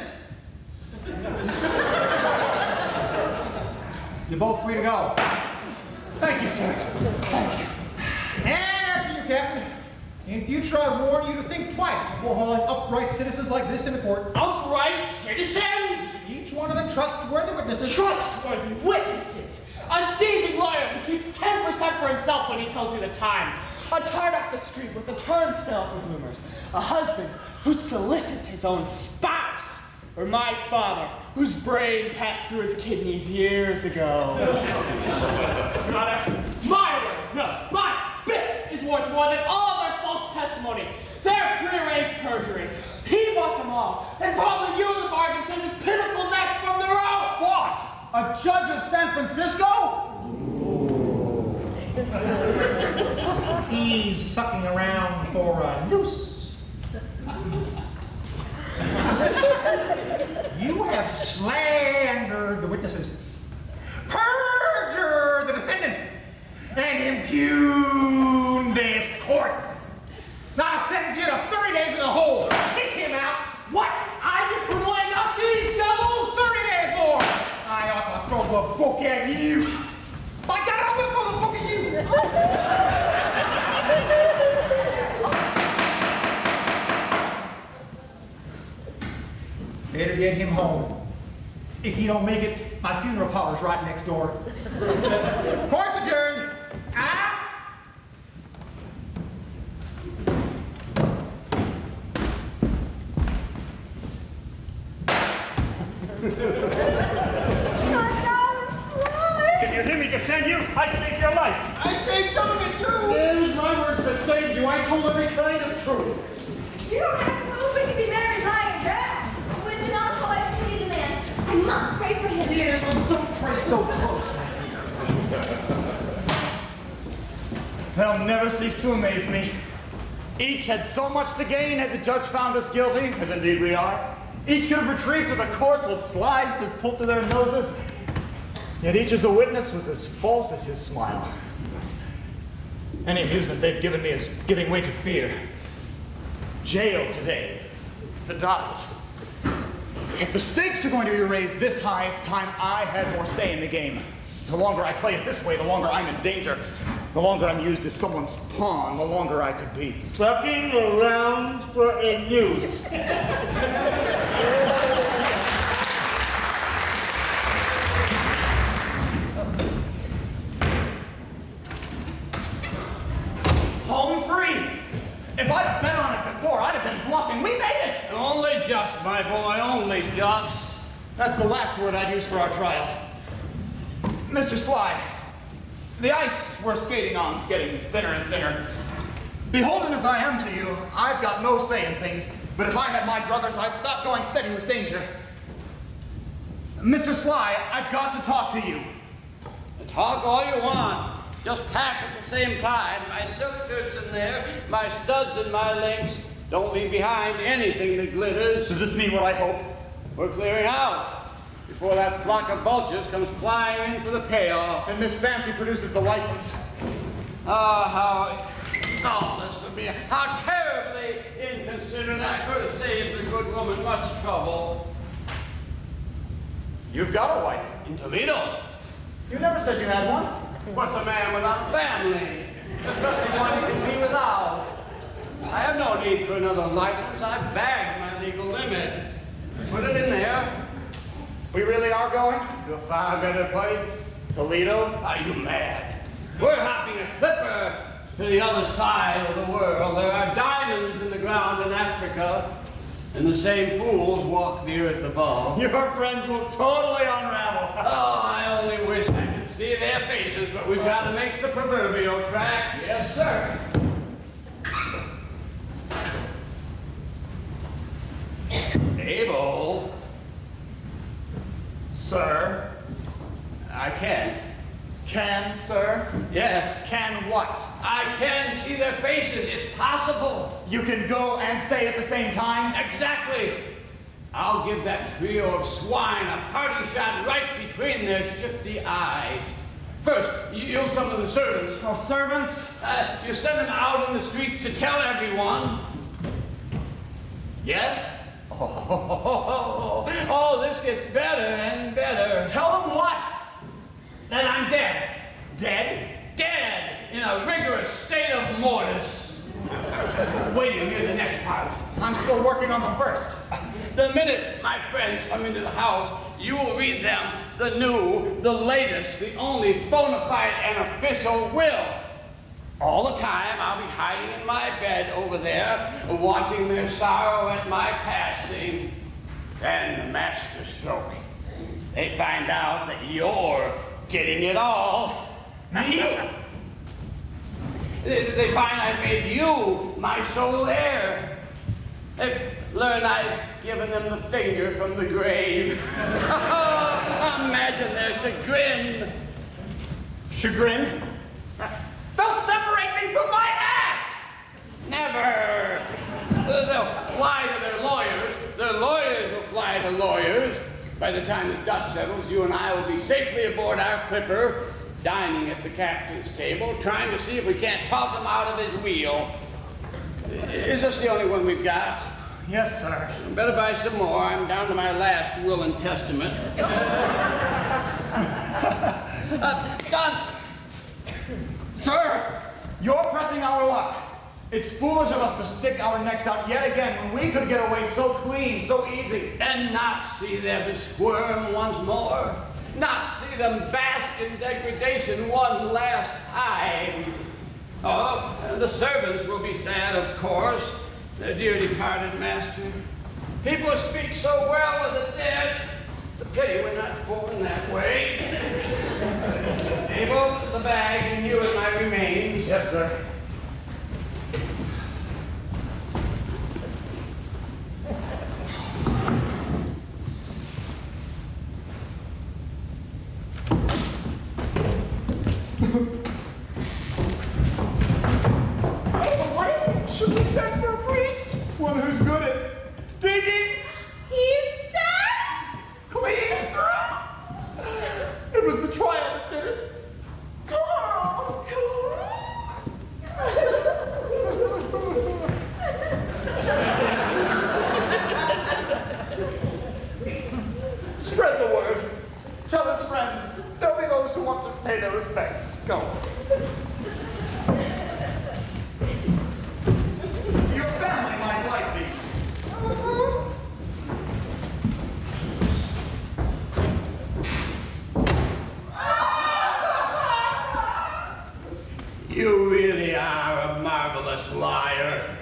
Speaker 10: You're both free to go.
Speaker 9: Thank you, sir. Thank you.
Speaker 10: And as for you, Captain, in future I warn you to think twice before hauling upright citizens like this into court.
Speaker 9: Upright citizens?
Speaker 10: Each one of them trustworthy witnesses.
Speaker 9: Trustworthy witnesses? A thieving lawyer who keeps 10% for himself when he tells you the time. A tart off the street with a turnstile for bloomers. A husband who solicits his own spouse. Or my father, whose brain passed through his kidneys years ago. Brother, my word, no, my spit is worth more than all their false testimony. Their prearranged perjury. He bought them all, and probably you in the bargain sent his pitiful neck from the road.
Speaker 1: What? A judge of San Francisco?
Speaker 10: He's sucking around for a noose. You have slandered the witnesses, perjured the defendant, and impugned this court. Now I sentence you to 30 days in the hole. Kick him out.
Speaker 9: What? I get put away, not these devils?
Speaker 10: 30 days more. I ought to throw the book at you. By God, I'm going to throw the book at you. Better get him home. If you don't make it, my funeral parlor's right next door. Court's adjourned. Ah!
Speaker 4: Can you hear me defend you? I saved your life.
Speaker 5: I saved some of it too.
Speaker 6: There's my words that saved you. I told every kind of truth.
Speaker 2: You don't have to know we can be married lying down.
Speaker 7: When not how I pity the man, I must pray for him.
Speaker 6: Yes, well, don't pray so close.
Speaker 1: They'll never cease to amaze me. Each had so much to gain had the judge found us guilty, as indeed we are. Each could have retreated to the courts with slices pulled to their noses. Yet each as a witness was as false as his smile. Any amusement they've given me is giving way to fear. Jail today. The docket. If the stakes are going to be raised this high, it's time I had more say in the game. The longer I play it this way, the longer I'm in danger. The longer I'm used as someone's pawn, the longer I could be.
Speaker 3: Fucking around for a noose.
Speaker 1: Home free! If I'd have bet on it before, I'd have been bluffing. We made it!
Speaker 3: Only just, my boy, only just.
Speaker 1: That's the last word I'd use for our trial. Mr. Sly, the ice we're skating on is getting thinner and thinner. Beholden as I am to you, I've got no say in things, but if I had my druthers, I'd stop going steady with danger. Mr. Sly, I've got to talk to you.
Speaker 3: Talk all you want. Just pack at the same time. My silk shirt's in there, my studs and my links. Don't leave behind anything that glitters.
Speaker 1: Does this mean what I hope?
Speaker 3: We're clearing out before that flock of vultures comes flying in for the payoff.
Speaker 1: And Miss Fancy produces the license.
Speaker 3: Ah, how thoughtless of me. How terribly inconsiderate. I could have saved the good woman much trouble.
Speaker 1: You've got a wife.
Speaker 3: In Toledo.
Speaker 1: You never said you had one.
Speaker 3: What's a man without family? Especially one he can be without. I have no need for another license. I've bagged my legal limit. Put it in there.
Speaker 1: We really are going?
Speaker 3: To a far better place.
Speaker 1: Toledo?
Speaker 3: Are you mad? We're hopping a clipper to the other side of the world. There are diamonds in the ground in Africa, and the same fools walk the earth above.
Speaker 1: Your friends will totally unravel.
Speaker 3: Oh, I only wish I could see their faces, but we've got to make the proverbial track.
Speaker 1: Yes, sir.
Speaker 3: Abel.
Speaker 1: Sir.
Speaker 3: I can.
Speaker 1: Can, sir?
Speaker 3: Yes.
Speaker 1: Can what?
Speaker 3: I can see their faces. It's possible.
Speaker 1: You can go and stay at the same time?
Speaker 3: Exactly. I'll give that trio of swine a party shot right between their shifty eyes. First, you'll summon the servants.
Speaker 1: Oh, servants?
Speaker 3: You send them out in the streets to tell everyone.
Speaker 1: Yes?
Speaker 3: Oh, this gets better and better.
Speaker 1: Tell them what?
Speaker 3: That I'm dead.
Speaker 1: Dead?
Speaker 3: Dead in a rigorous state of mortis. Wait till you hear the next part.
Speaker 1: I'm still working on the first.
Speaker 3: The minute my friends come into the house, you will read them the new, the latest, the only bona fide and official will. All the time, I'll be hiding in my bed over there, watching their sorrow at my passing. Then the master stroke. They find out that you're getting it all. Me? They find I've made you my sole heir. They've learned I've given them the finger from the grave. Imagine their chagrin.
Speaker 1: Chagrin? They'll separate me from my ass!
Speaker 3: Never! They'll fly to their lawyers. Their lawyers will fly to lawyers. By the time the dust settles, you and I will be safely aboard our clipper, dining at the captain's table, trying to see if we can't talk him out of his wheel. Is this the only one we've got?
Speaker 1: Yes, sir.
Speaker 3: Better buy some more. I'm down to my last will and testament. Done.
Speaker 1: Sir, you're pressing our luck. It's foolish of us to stick our necks out yet again when we could get away so clean, so easy.
Speaker 3: And not see them squirm once more. Not see them bask in degradation one last time. Oh, and the servants will be sad, of course. Their dear departed master. People speak so well of the dead. It's a pity we're not born that way. Abel, the bag, and you and my remains.
Speaker 1: Yes, sir.
Speaker 7: What is it?
Speaker 1: Should we send for a priest? One who's good at digging,
Speaker 7: He's dead?
Speaker 1: clean through. It was the trial that did it.
Speaker 7: Carl,
Speaker 1: Spread the word. Tell his friends. There'll be those who want to pay their respects. Go. Your family might like these.
Speaker 3: You really are a marvelous liar.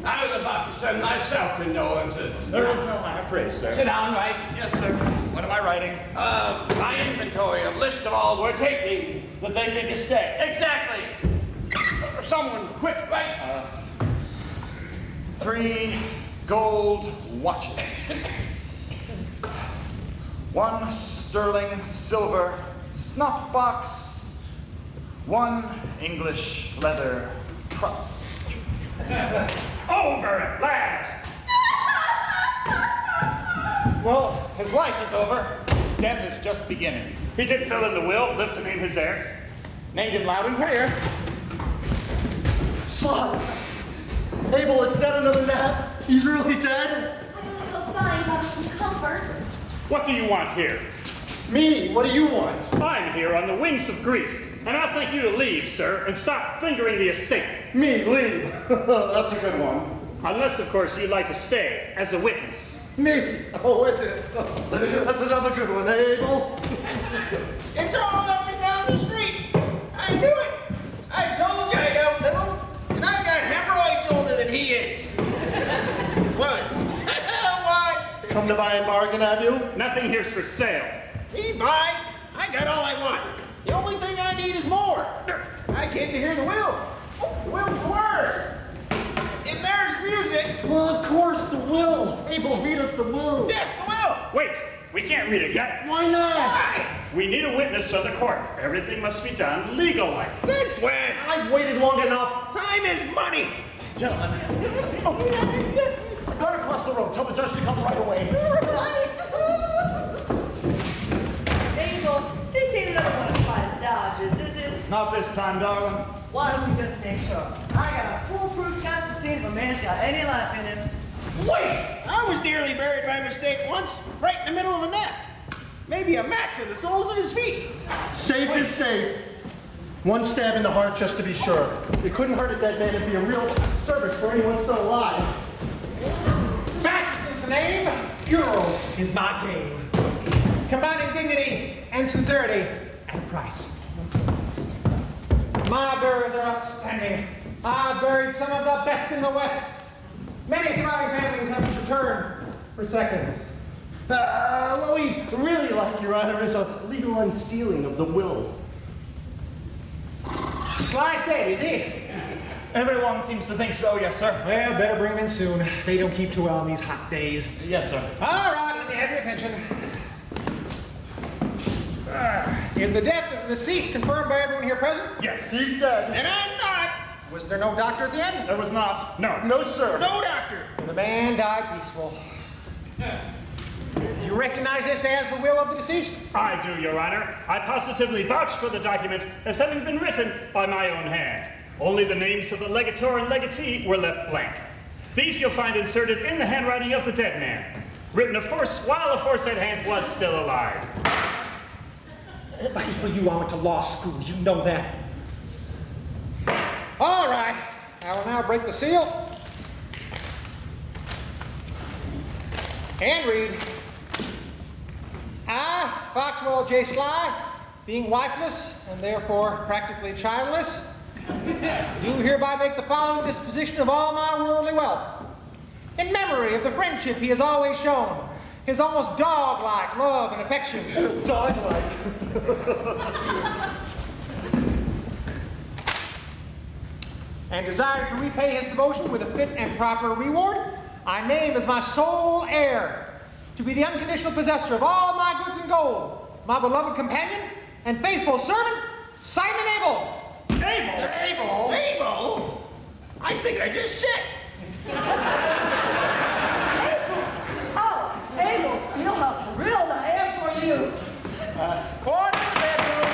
Speaker 3: I was about to send myself condolences.
Speaker 1: There is no higher praise, sir.
Speaker 3: Sit down, right?
Speaker 1: Yes, sir. What am I writing?
Speaker 3: My inventory, a list of all we're taking.
Speaker 1: That they think is stay.
Speaker 3: Exactly. Someone quick, right?
Speaker 1: 3 gold watches. 1 sterling silver snuff box. 1 English leather truss.
Speaker 4: Over at last!
Speaker 1: Well, his life is over. His death is just beginning.
Speaker 4: He did fill in the will, live to name his heir.
Speaker 1: Named him loud and clear.
Speaker 6: Sly! Abel, it's not another nap. He's really dead.
Speaker 7: I only hope dying brought us some comfort.
Speaker 4: What do you want here?
Speaker 6: Me, what do you want?
Speaker 4: I'm here on the wings of grief, and I'll thank you to leave, sir, and stop fingering the estate.
Speaker 6: Me, leave. That's a good one.
Speaker 4: Unless, of course, you'd like to stay as a witness.
Speaker 6: Me, a witness. That's another good one, eh, Abel?
Speaker 5: It's all up and down the street. I knew it. I told you I'd outlive him. And I got hemorrhoids older than he is. Was. Was.
Speaker 6: Come to buy and bargain, have you?
Speaker 4: Nothing here's for sale.
Speaker 5: Me buy. I got all I want. The only thing I need is more. I came to hear the will. The will's the word. And there's music.
Speaker 6: Well, of course, the will. Abel, read us the will.
Speaker 5: Yes, the will.
Speaker 4: Wait, we can't read it yet.
Speaker 6: Why not?
Speaker 5: Why?
Speaker 4: We need a witness for the court. Everything must be done legal-like.
Speaker 5: Since when?
Speaker 6: I've waited long enough.
Speaker 5: Time is money.
Speaker 1: Gentlemen. Oh, run across the road. Tell the judge to come right away.
Speaker 2: Abel, this ain't another one of Sly's dodges, is it?
Speaker 1: Not this time, darling.
Speaker 2: Why don't we just make sure? I got a foolproof chance of seeing if a man's got any life in him.
Speaker 5: Wait! I was nearly buried by mistake once, right in the middle of a nap. Maybe a match in the soles of his feet.
Speaker 6: Safe is safe. 1 stab in the heart just to be sure. It couldn't hurt a dead man and be a real service for anyone still alive.
Speaker 10: Fast is the name, funerals is my game. Combining dignity and sincerity at a price. My burials are outstanding. I buried some of the best in the West. Many surviving families haven't returned for seconds.
Speaker 6: What we really like, Your Honor, is a legal unsealing of the will.
Speaker 10: Sly's dead, is he?
Speaker 1: Everyone seems to think so, yes, sir.
Speaker 10: Well, better bring him in soon. They don't keep too well on these hot days.
Speaker 1: Yes, sir.
Speaker 10: All right, let me have your attention. Is the death of the deceased confirmed by everyone here present?
Speaker 1: Yes, he's dead.
Speaker 5: And I'm not.
Speaker 10: Was there no doctor at the end?
Speaker 1: There was not.
Speaker 4: No.
Speaker 1: No, sir.
Speaker 5: No doctor.
Speaker 10: And the man died peaceful. Do you recognize this as the will of the deceased?
Speaker 4: I do, Your Honor. I positively vouch for the document as having been written by my own hand. Only the names of the legator and legatee were left blank. These you'll find inserted in the handwriting of the dead man. Written, of course, while the aforesaid hand was still alive.
Speaker 10: Lucky for you, I went to law school. You know that. All right. I will now break the seal. And read. I, Foxwell J. Sly, being wifeless and therefore practically childless, do hereby make the following disposition of all my worldly wealth. In memory of the friendship he has always shown, his almost dog-like love and affection.
Speaker 6: Dog-like.
Speaker 10: And desire to repay his devotion with a fit and proper reward, I name as my sole heir, to be the unconditional possessor of all my goods and gold, my beloved companion and faithful servant, Simon Abel.
Speaker 4: Abel?
Speaker 5: Abel? Abel? I think I just shit.
Speaker 2: Oh, Abel, feel how thrilled I am for you.
Speaker 10: Go to the bedroom.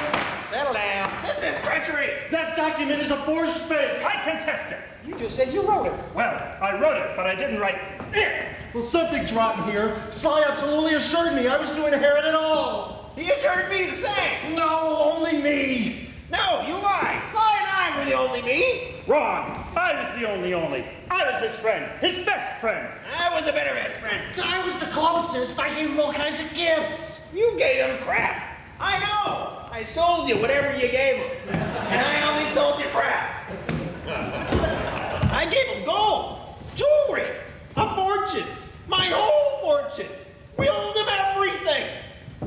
Speaker 10: Settle down.
Speaker 5: This is treachery.
Speaker 6: That document is a forged fake.
Speaker 4: I contest it.
Speaker 10: You just said you wrote it.
Speaker 4: Well, I wrote it, but I didn't write it.
Speaker 6: Well, something's rotten here. Sly absolutely assured me I was to inherit it all.
Speaker 5: He assured me the same.
Speaker 6: No, only me.
Speaker 5: No, you lied. Sly and I were the only me.
Speaker 4: Wrong. I was the only. I was his friend, his best friend.
Speaker 5: I was a better best friend.
Speaker 6: I was the closest. I gave him all kinds of gifts.
Speaker 5: You gave him crap. I know. I sold you whatever you gave him. And I only sold you crap. I gave him gold, jewelry, a fortune, my whole fortune. Willed him everything.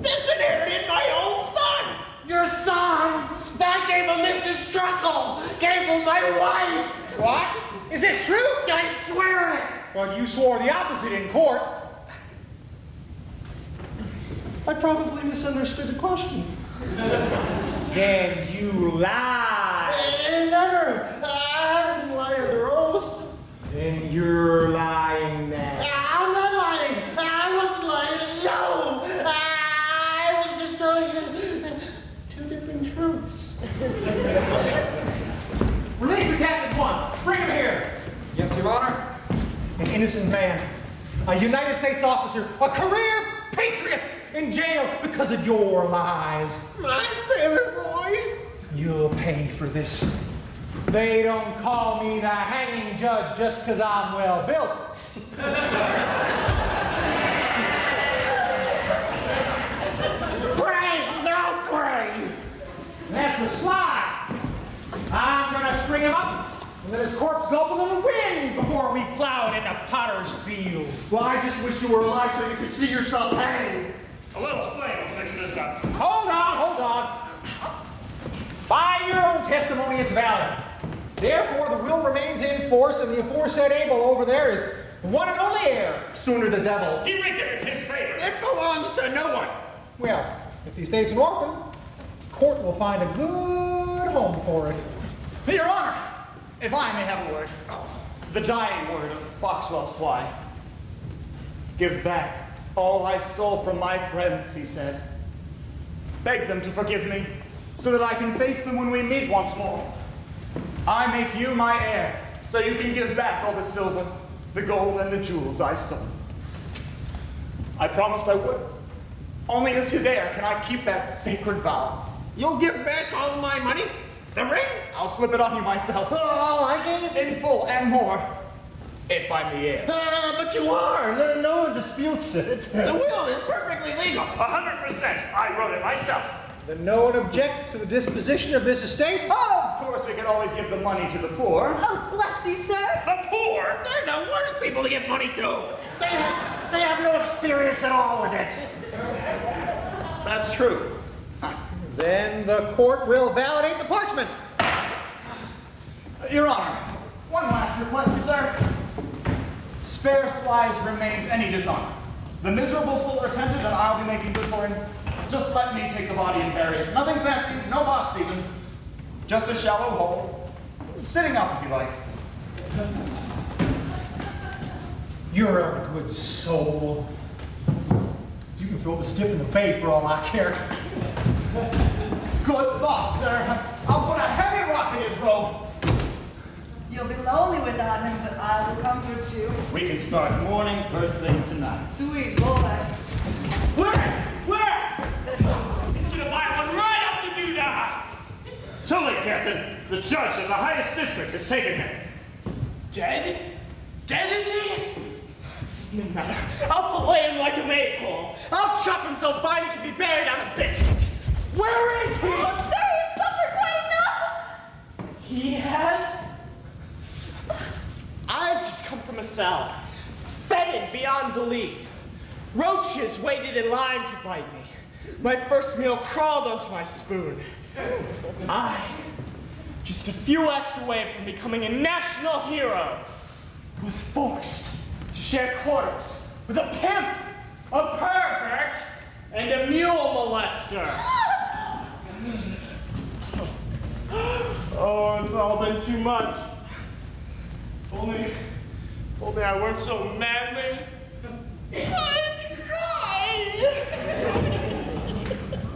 Speaker 5: Disinherited my own son.
Speaker 6: Your son. I gave him Mr. Struckle. Gave him my wife.
Speaker 10: What? Is this true?
Speaker 6: I swear it.
Speaker 10: Well, you swore the opposite in court.
Speaker 6: I probably misunderstood the question.
Speaker 10: Then you lied.
Speaker 6: Never. I didn't lie under oath.
Speaker 10: Then you're lying now.
Speaker 6: I'm not lying. I wasn't lying. No. I was just telling you two different truths.
Speaker 10: Release the captain at once. Bring him here. Yes, Your Honor. An innocent man, a United States officer, a career patriot in jail because of your lies.
Speaker 5: My sailor boy.
Speaker 10: You'll pay for this. They don't call me the hanging judge just because I'm well built.
Speaker 6: Pray, no pray.
Speaker 10: And as for Sly, I'm gonna string him up and let his corpse go up in the wind before we plow it into Potter's Field.
Speaker 6: Well, I just wish you were alive so you could see yourself hang.
Speaker 4: A little flame will fix this up.
Speaker 10: Hold on. By your own testimony, it's valid. Therefore, the will remains in force, and the aforesaid Abel over there is the one and only heir.
Speaker 6: Sooner the devil.
Speaker 4: He rigged it in his favor.
Speaker 5: It belongs to no one.
Speaker 10: Well, if he stays an orphan, the court will find a good home for it.
Speaker 1: Your Honor, if I may have a word. The dying word of Foxwell Sly. Give back all I stole from my friends, he said. Beg them to forgive me, so that I can face them when we meet once more. I make you my heir, so you can give back all the silver, the gold, and the jewels I stole. I promised I would. Only as his heir can I keep that sacred vow.
Speaker 5: You'll give back all my money? The ring?
Speaker 1: I'll slip it on you myself.
Speaker 6: Oh, I gave it.
Speaker 1: In full and more, if I'm the heir.
Speaker 6: But you are. No one disputes it.
Speaker 5: The will is perfectly legal.
Speaker 4: 100%. I wrote it myself.
Speaker 10: Then no one objects to the disposition of this estate of
Speaker 1: course, we could always give the money to the poor.
Speaker 7: Oh, bless you, sir.
Speaker 4: The poor?
Speaker 5: They're the worst people to give money to.
Speaker 6: They have no experience at all with it.
Speaker 1: That's true.
Speaker 10: Then the court will validate the parchment.
Speaker 1: Your Honor, one last request, sir. Spare Sly's remains any dishonor. The miserable soul repented, and I'll be making good for him. Just let me take the body and bury it. Nothing fancy, no box even. Just a shallow hole. Sitting up, if you like.
Speaker 10: You're a good soul. You can throw the stiff in the bay for all I care.
Speaker 1: Good thought, sir. I'll put a heavy rock in his robe.
Speaker 2: You'll be lonely without him, but I will comfort you.
Speaker 1: We can start mourning first thing tonight.
Speaker 2: Sweet boy.
Speaker 3: Where? He's gonna buy one right up to do that.
Speaker 4: Too late, Captain. The judge in the highest district has taken him.
Speaker 9: Dead? Dead is he? No matter. I'll fillet him like a maypole. I'll chop him so fine he can be buried on a biscuit. Where is he?
Speaker 7: Oh, sir, he's suffered quite enough.
Speaker 9: He has? I've just come from a cell, fetid beyond belief. Roaches waited in line to bite me. My first meal crawled onto my spoon. I, just a few acts away from becoming a national hero, was forced to share quarters with a pimp, a pervert, and a mule molester. Oh, it's all been too much. Only I weren't so manly. I'd cry.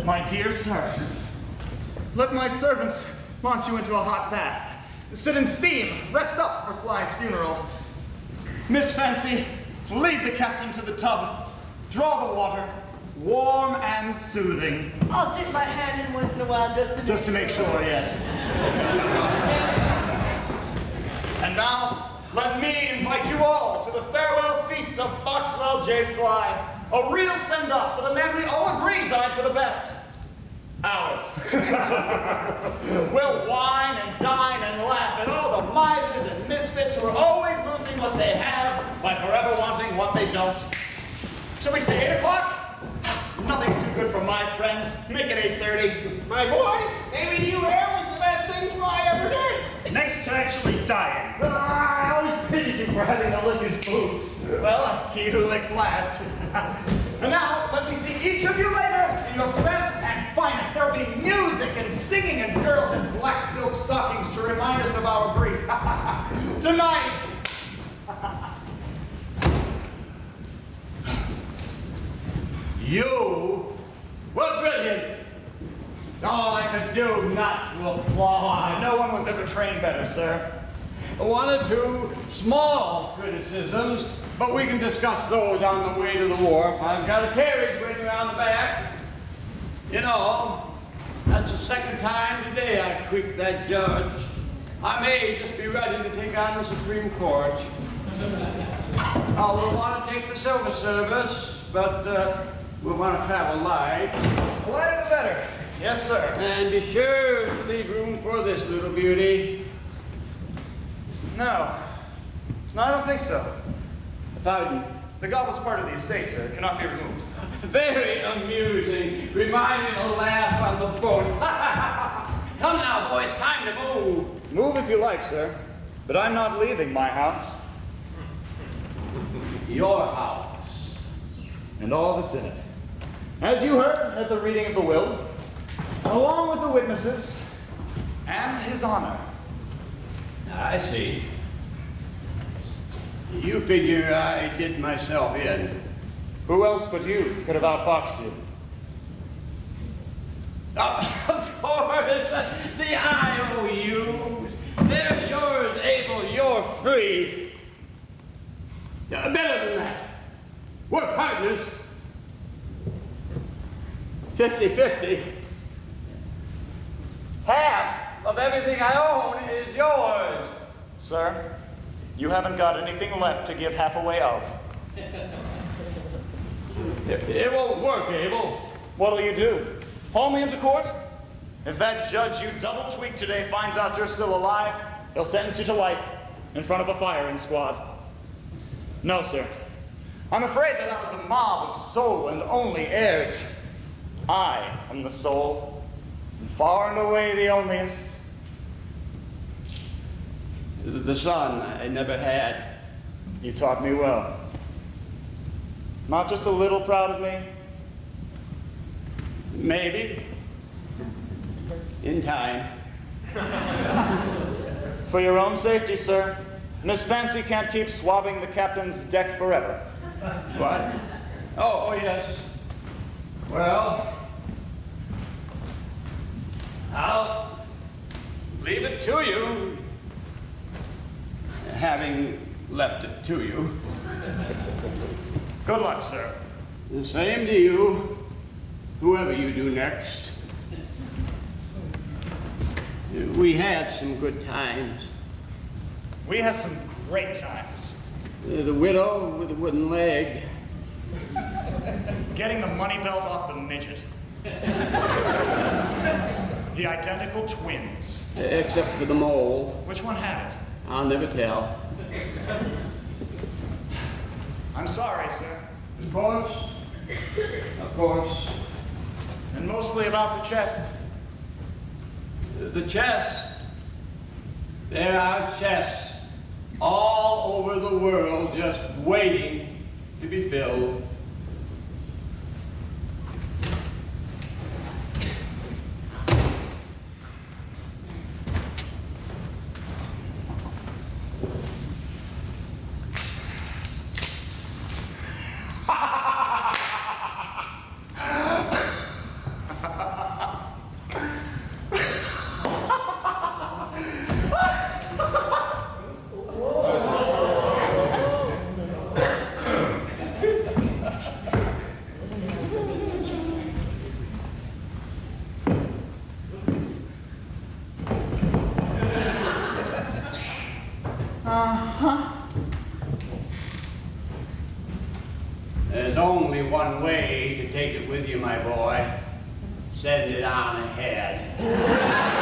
Speaker 1: My dear sir, let my servants launch you into a hot bath. Sit in steam, rest up for Sly's funeral. Miss Fancy, lead the captain to the tub. Draw the water, warm and soothing.
Speaker 2: I'll dip my hand in once in a while just to
Speaker 1: make sure, yes. And now, let me invite you all to the farewell feast of Foxwell J. Sly. A real send-off for the man we all agree died for the best. Ours. We'll wine and dine and laugh at all the misers and misfits who are always losing what they have by forever wanting what they don't. Shall we say 8 o'clock? Nothing's too good for my friends. Make it 8:30.
Speaker 5: My boy, maybe new hair was the best thing Sly ever did.
Speaker 4: Next to actually dying.
Speaker 6: I always pitied you for having to lick his boots.
Speaker 1: Well, he who licks last. And now, let me see each of you later in your best and finest. There'll be music and singing and girls in black silk stockings to remind us of our grief. Tonight!
Speaker 3: You were brilliant. All I could do not to applaud.
Speaker 1: No one was ever trained better, sir.
Speaker 3: One or two small criticisms, but we can discuss those on the way to the wharf. I've got a carriage waiting around the back. You know, that's the second time today I tweaked that judge. I may just be ready to take on the Supreme Court. We'll want to take the silver service, but we'll want to travel light.
Speaker 1: The lighter the better. Yes, sir.
Speaker 3: And be sure to leave room for this little beauty.
Speaker 1: No. No, I don't think so.
Speaker 3: Pardon?
Speaker 1: The goblet's part of the estate, sir. It cannot be removed.
Speaker 3: Very amusing. Remind me to laugh on the boat. Come now, boys, time to move.
Speaker 1: Move if you like, sir. But I'm not leaving my house.
Speaker 3: Your house.
Speaker 1: And all that's in it. As you heard at the reading of the will, along with the witnesses and his honor.
Speaker 3: I see. You figure I did myself in.
Speaker 1: Who else but you could have outfoxed you?
Speaker 3: Of course, the IOUs. They're yours, Abel, you're free. Better than that. We're partners. 50-50. Half of everything I own is yours.
Speaker 1: Sir, you haven't got anything left to give half away of.
Speaker 3: It won't work, Abel.
Speaker 1: What'll you do? Haul me into court? If that judge you double-tweaked today finds out you're still alive, he'll sentence you to life in front of a firing squad. No, sir. I'm afraid that was the mob of sole and only heirs. I am the sole, and far and away the onlyest.
Speaker 3: The son I never had.
Speaker 1: You taught me well. Not just a little proud of me?
Speaker 3: Maybe. In time.
Speaker 1: For your own safety, sir. Miss Fancy can't keep swabbing the captain's deck forever.
Speaker 3: What? Oh, yes. Well, I'll leave it to you, having left it to you.
Speaker 1: Good luck, sir.
Speaker 3: The same to you, whoever you do next. We had some good times.
Speaker 1: We had some great times.
Speaker 3: The widow with the wooden leg.
Speaker 1: Getting the money belt off the midget. The identical twins.
Speaker 3: Except for the mole.
Speaker 1: Which one had it?
Speaker 3: I'll never tell.
Speaker 1: I'm sorry, sir.
Speaker 3: Of course. Of course.
Speaker 1: And mostly about the chest.
Speaker 3: The chest. There are chests all over the world just waiting to be filled. There's only one way to take it with you, my boy. Send it on ahead.